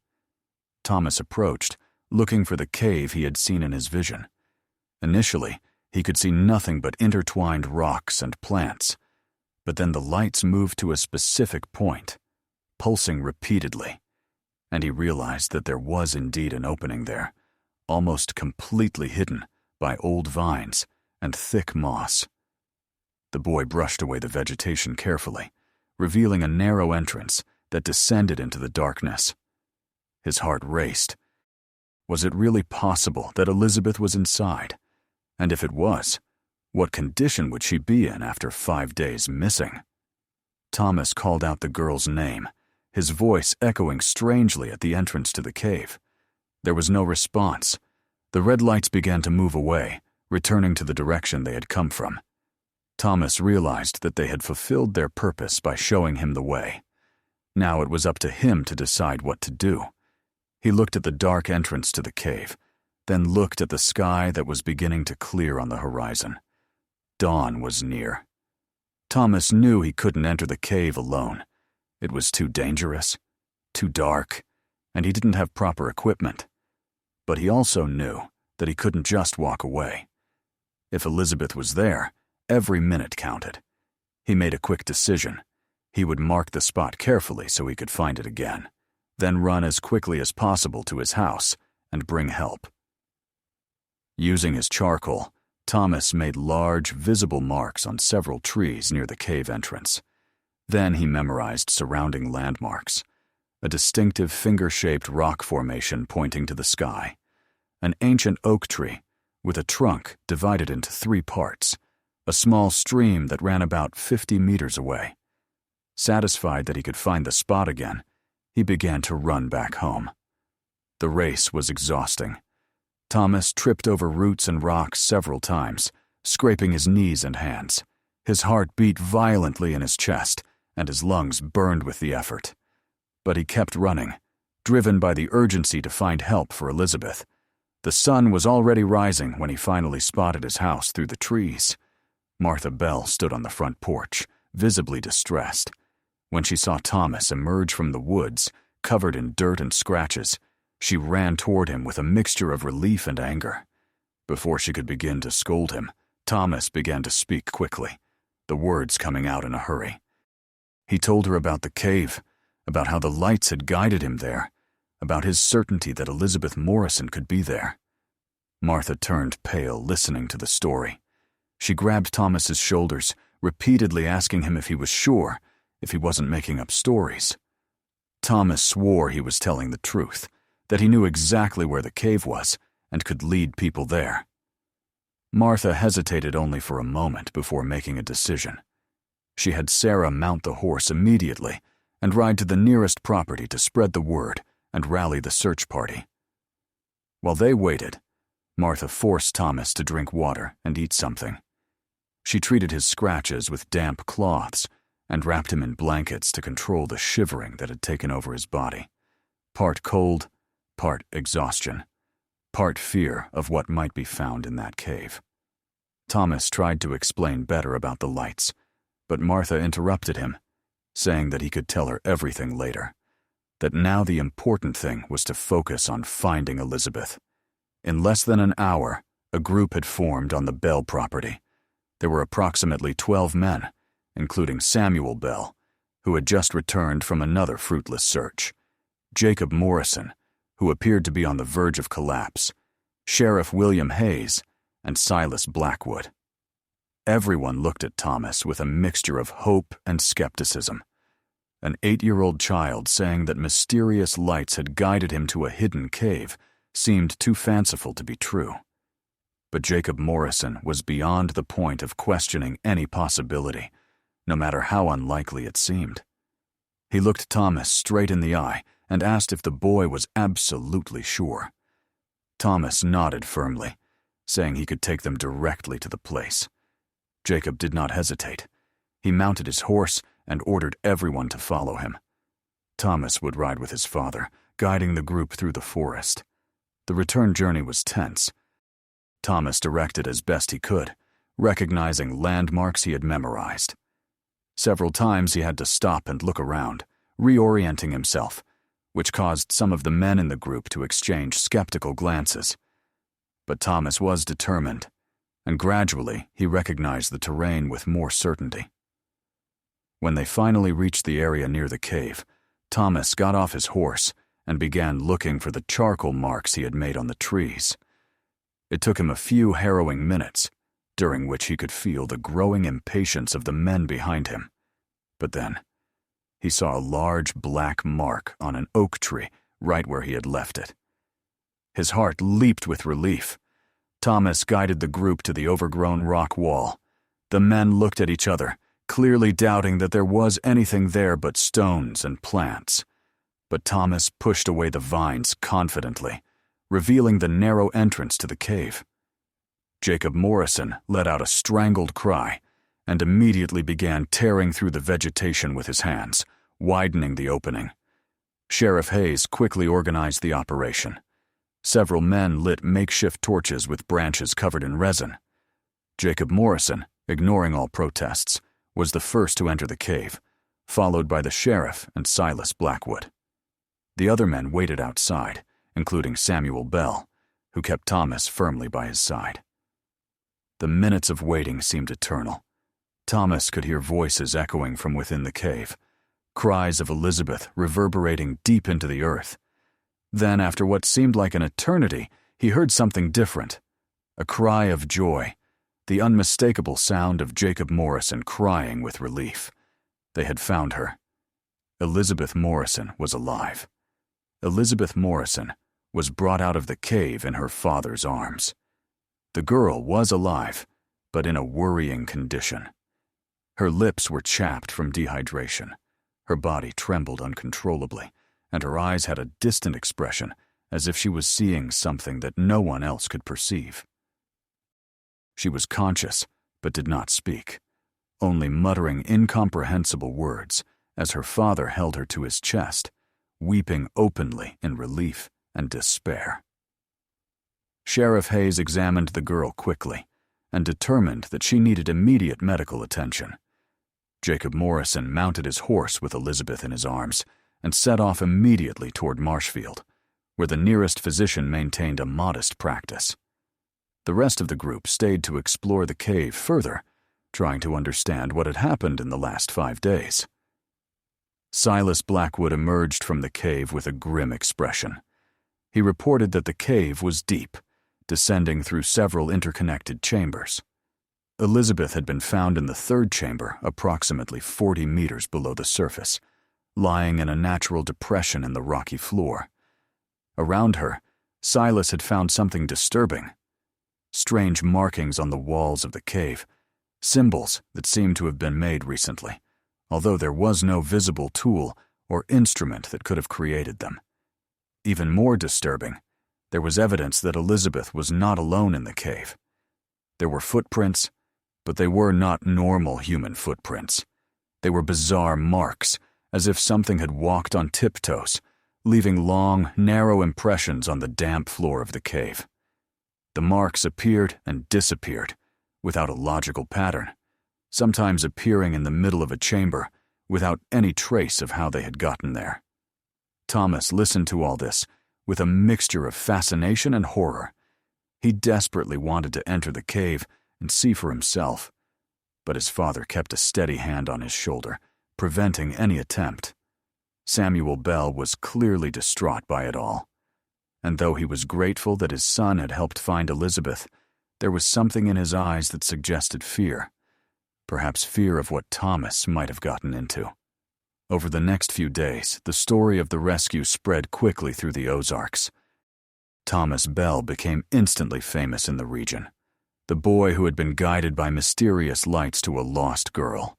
A: Thomas approached, looking for the cave he had seen in his vision. Initially, he could see nothing but intertwined rocks and plants, but then the lights moved to a specific point, pulsing repeatedly, and he realized that there was indeed an opening there, almost completely hidden by old vines and thick moss. The boy brushed away the vegetation carefully, revealing a narrow entrance that descended into the darkness. His heart raced. Was it really possible that Elizabeth was inside? And if it was, what condition would she be in after 5 days missing? Thomas called out the girl's name, his voice echoing strangely at the entrance to the cave. There was no response. The red lights began to move away, returning to the direction they had come from. Thomas realized that they had fulfilled their purpose by showing him the way. Now it was up to him to decide what to do. He looked at the dark entrance to the cave, then looked at the sky that was beginning to clear on the horizon. Dawn was near. Thomas knew he couldn't enter the cave alone. It was too dangerous, too dark, and he didn't have proper equipment. But he also knew that he couldn't just walk away. If Elizabeth was there, every minute counted. He made a quick decision. He would mark the spot carefully so he could find it again, then run as quickly as possible to his house and bring help. Using his charcoal, Thomas made large, visible marks on several trees near the cave entrance. Then he memorized surrounding landmarks. A distinctive finger-shaped rock formation pointing to the sky. An ancient oak tree with a trunk divided into 3 parts. A small stream that ran about 50 meters away. Satisfied that he could find the spot again, he began to run back home. The race was exhausting. Thomas tripped over roots and rocks several times, scraping his knees and hands. His heart beat violently in his chest, and his lungs burned with the effort. But he kept running, driven by the urgency to find help for Elizabeth. The sun was already rising when he finally spotted his house through the trees. Martha Bell stood on the front porch, visibly distressed. When she saw Thomas emerge from the woods, covered in dirt and scratches, she ran toward him with a mixture of relief and anger. Before she could begin to scold him, Thomas began to speak quickly, the words coming out in a hurry. He told her about the cave, about how the lights had guided him there, about his certainty that Elizabeth Morrison could be there. Martha turned pale listening to the story. She grabbed Thomas's shoulders, repeatedly asking him if he was sure, if he wasn't making up stories. Thomas swore he was telling the truth, that he knew exactly where the cave was and could lead people there. Martha hesitated only for a moment before making a decision. She had Sarah mount the horse immediately and ride to the nearest property to spread the word and rally the search party. While they waited, Martha forced Thomas to drink water and eat something. She treated his scratches with damp cloths and wrapped him in blankets to control the shivering that had taken over his body. Part cold, part exhaustion, part fear of what might be found in that cave. Thomas tried to explain better about the lights, but Martha interrupted him, saying that he could tell her everything later, that now the important thing was to focus on finding Elizabeth. In less than an hour, a group had formed on the Bell property. There were approximately 12 men, including Samuel Bell, who had just returned from another fruitless search, Jacob Morrison, who appeared to be on the verge of collapse, Sheriff William Hayes, and Silas Blackwood. Everyone looked at Thomas with a mixture of hope and skepticism. An 8-year-old child saying that mysterious lights had guided him to a hidden cave seemed too fanciful to be true. But Jacob Morrison was beyond the point of questioning any possibility, no matter how unlikely it seemed. He looked Thomas straight in the eye and asked if the boy was absolutely sure. Thomas nodded firmly, saying he could take them directly to the place. Jacob did not hesitate. He mounted his horse and ordered everyone to follow him. Thomas would ride with his father, guiding the group through the forest. The return journey was tense. Thomas directed as best he could, recognizing landmarks he had memorized. Several times he had to stop and look around, reorienting himself, which caused some of the men in the group to exchange skeptical glances. But Thomas was determined, and gradually he recognized the terrain with more certainty. When they finally reached the area near the cave, Thomas got off his horse and began looking for the charcoal marks he had made on the trees. It took him a few harrowing minutes, during which he could feel the growing impatience of the men behind him. But then, he saw a large black mark on an oak tree right where he had left it. His heart leaped with relief. Thomas guided the group to the overgrown rock wall. The men looked at each other, clearly doubting that there was anything there but stones and plants. But Thomas pushed away the vines confidently, revealing the narrow entrance to the cave. Jacob Morrison let out a strangled cry and immediately began tearing through the vegetation with his hands, widening the opening. Sheriff Hayes quickly organized the operation. Several men lit makeshift torches with branches covered in resin. Jacob Morrison, ignoring all protests, was the first to enter the cave, followed by the sheriff and Silas Blackwood. The other men waited outside, including Samuel Bell, who kept Thomas firmly by his side. The minutes of waiting seemed eternal. Thomas could hear voices echoing from within the cave, cries of Elizabeth reverberating deep into the earth. Then, after what seemed like an eternity, he heard something different, a cry of joy, the unmistakable sound of Jacob Morrison crying with relief. They had found her. Elizabeth Morrison was alive. Elizabeth Morrison was brought out of the cave in her father's arms. The girl was alive, but in a worrying condition. Her lips were chapped from dehydration. Her body trembled uncontrollably, and her eyes had a distant expression, as if she was seeing something that no one else could perceive. She was conscious, but did not speak, only muttering incomprehensible words as her father held her to his chest, weeping openly in relief and despair. Sheriff Hayes examined the girl quickly and determined that she needed immediate medical attention. Jacob Morrison mounted his horse with Elizabeth in his arms and set off immediately toward Marshfield, where the nearest physician maintained a modest practice. The rest of the group stayed to explore the cave further, trying to understand what had happened in the last 5 days. Silas Blackwood emerged from the cave with a grim expression. He reported that the cave was deep, descending through several interconnected chambers. Elizabeth had been found in the third chamber, approximately 40 meters below the surface, lying in a natural depression in the rocky floor. Around her, Silas had found something disturbing. Strange markings on the walls of the cave, symbols that seemed to have been made recently, although there was no visible tool or instrument that could have created them. Even more disturbing, there was evidence that Elizabeth was not alone in the cave. There were footprints, but they were not normal human footprints. They were bizarre marks, as if something had walked on tiptoes, leaving long, narrow impressions on the damp floor of the cave. The marks appeared and disappeared, without a logical pattern, sometimes appearing in the middle of a chamber, without any trace of how they had gotten there. Thomas listened to all this with a mixture of fascination and horror. He desperately wanted to enter the cave and see for himself, but his father kept a steady hand on his shoulder, preventing any attempt. Samuel Bell was clearly distraught by it all, and though he was grateful that his son had helped find Elizabeth, there was something in his eyes that suggested fear, perhaps fear of what Thomas might have gotten into. Over the next few days, the story of the rescue spread quickly through the Ozarks. Thomas Bell became instantly famous in the region, the boy who had been guided by mysterious lights to a lost girl.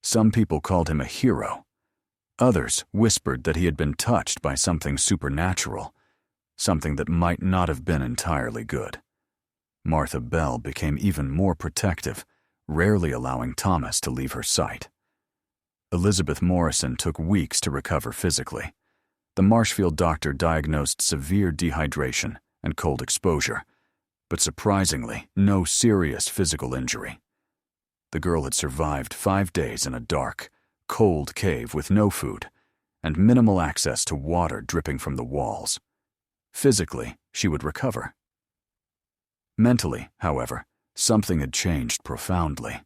A: Some people called him a hero. Others whispered that he had been touched by something supernatural, something that might not have been entirely good. Martha Bell became even more protective, rarely allowing Thomas to leave her sight. Elizabeth Morrison took weeks to recover physically. The Marshfield doctor diagnosed severe dehydration and cold exposure, but surprisingly, no serious physical injury. The girl had survived 5 days in a dark, cold cave with no food and minimal access to water dripping from the walls. Physically, she would recover. Mentally, however, something had changed profoundly.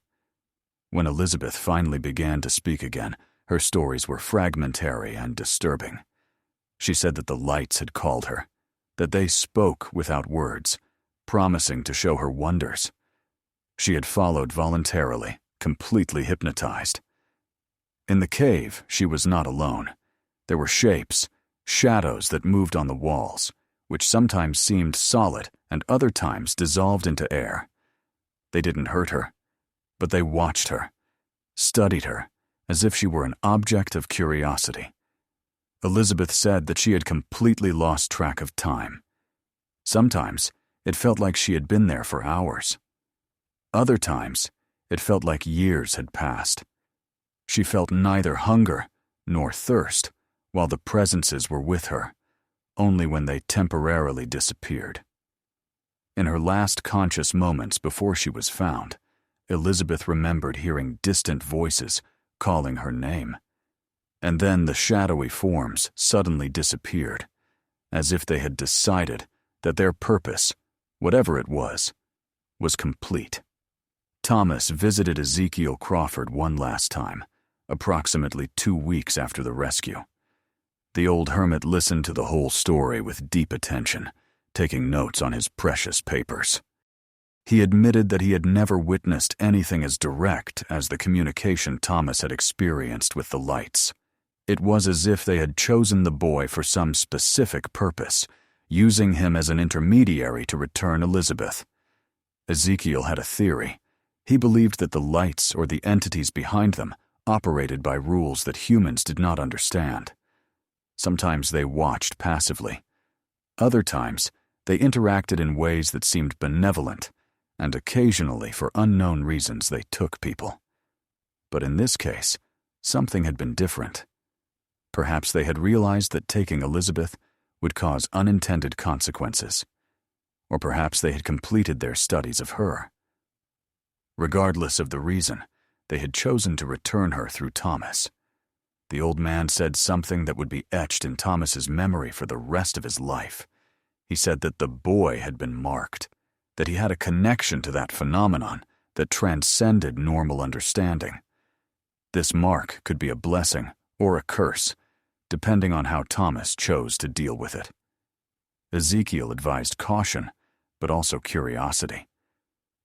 A: When Elizabeth finally began to speak again, her stories were fragmentary and disturbing. She said that the lights had called her, that they spoke without words, promising to show her wonders. She had followed voluntarily, completely hypnotized. In the cave, she was not alone. There were shapes, shadows that moved on the walls, which sometimes seemed solid and other times dissolved into air. They didn't hurt her, but they watched her, studied her, as if she were an object of curiosity. Elizabeth said that she had completely lost track of time. Sometimes, it felt like she had been there for hours. Other times, it felt like years had passed. She felt neither hunger nor thirst while the presences were with her, only when they temporarily disappeared. In her last conscious moments before she was found, Elizabeth remembered hearing distant voices calling her name. And then the shadowy forms suddenly disappeared, as if they had decided that their purpose, whatever it was complete. Thomas visited Ezekiel Crawford one last time, approximately 2 weeks after the rescue. The old hermit listened to the whole story with deep attention, taking notes on his precious papers. He admitted that he had never witnessed anything as direct as the communication Thomas had experienced with the lights. It was as if they had chosen the boy for some specific purpose, using him as an intermediary to return Elizabeth. Ezekiel had a theory. He believed that the lights or the entities behind them operated by rules that humans did not understand. Sometimes they watched passively. Other times, they interacted in ways that seemed benevolent, and occasionally, for unknown reasons, they took people. But in this case, something had been different. Perhaps they had realized that taking Elizabeth would cause unintended consequences. Or perhaps they had completed their studies of her. Regardless of the reason, they had chosen to return her through Thomas. The old man said something that would be etched in Thomas's memory for the rest of his life. He said that the boy had been marked, that he had a connection to that phenomenon that transcended normal understanding. This mark could be a blessing or a curse, depending on how Thomas chose to deal with it. Ezekiel advised caution, but also curiosity.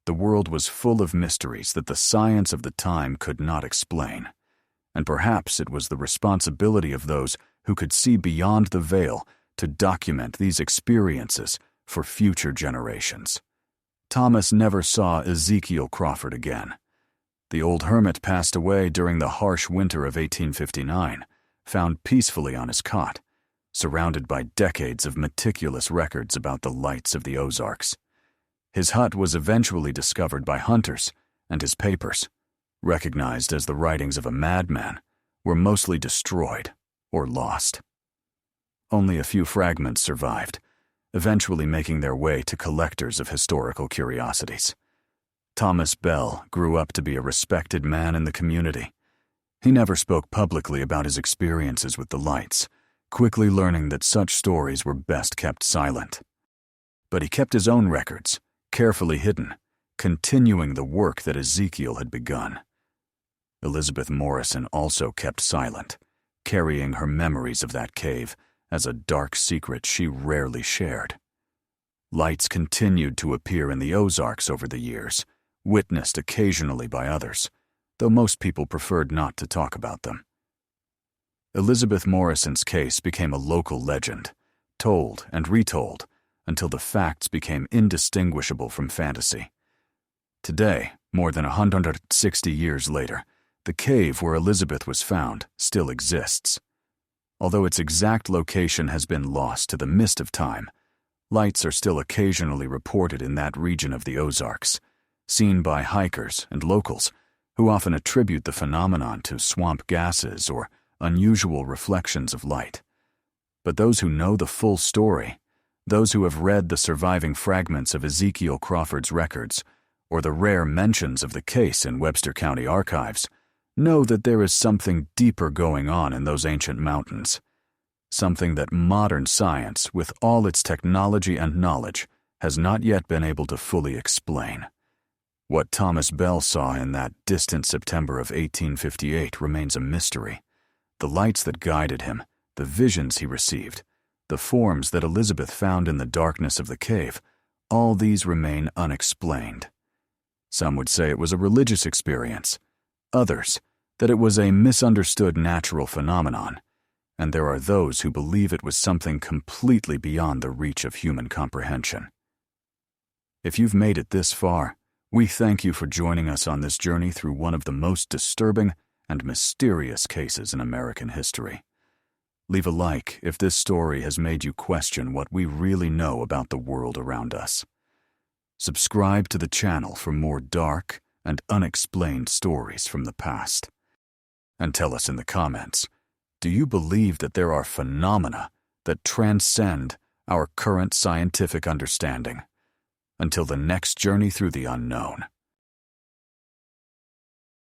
A: The world was full of mysteries that the science of the time could not explain, and perhaps it was the responsibility of those who could see beyond the veil to document these experiences for future generations. Thomas never saw Ezekiel Crawford again. The old hermit passed away during the harsh winter of 1859, found peacefully on his cot, surrounded by decades of meticulous records about the lights of the Ozarks. His hut was eventually discovered by hunters, and his papers, recognized as the writings of a madman, were mostly destroyed or lost. Only a few fragments survived, eventually making their way to collectors of historical curiosities. Thomas Bell grew up to be a respected man in the community. He never spoke publicly about his experiences with the lights, quickly learning that such stories were best kept silent. But he kept his own records, carefully hidden, continuing the work that Ezekiel had begun. Elizabeth Morrison also kept silent, carrying her memories of that cave as a dark secret she rarely shared. Lights continued to appear in the Ozarks over the years, witnessed occasionally by others, though most people preferred not to talk about them. Elizabeth Morrison's case became a local legend, told and retold until the facts became indistinguishable from fantasy. Today, more than 160 years later, the cave where Elizabeth was found still exists. Although its exact location has been lost to the mist of time, lights are still occasionally reported in that region of the Ozarks, seen by hikers and locals who often attribute the phenomenon to swamp gases or unusual reflections of light. But those who know the full story, those who have read the surviving fragments of Ezekiel Crawford's records or the rare mentions of the case in Webster County archives, know that there is something deeper going on in those ancient mountains, something that modern science, with all its technology and knowledge, has not yet been able to fully explain. What Thomas Bell saw in that distant September of 1858 remains a mystery. The lights that guided him, the visions he received, the forms that Elizabeth found in the darkness of the cave, all these remain unexplained. Some would say it was a religious experience, others that it was a misunderstood natural phenomenon, and there are those who believe it was something completely beyond the reach of human comprehension. If you've made it this far, we thank you for joining us on this journey through one of the most disturbing and mysterious cases in American history. Leave a like if this story has made you question what we really know about the world around us. Subscribe to the channel for more dark and unexplained stories from the past. And tell us in the comments, do you believe that there are phenomena that transcend our current scientific understanding? Until the next journey through the unknown.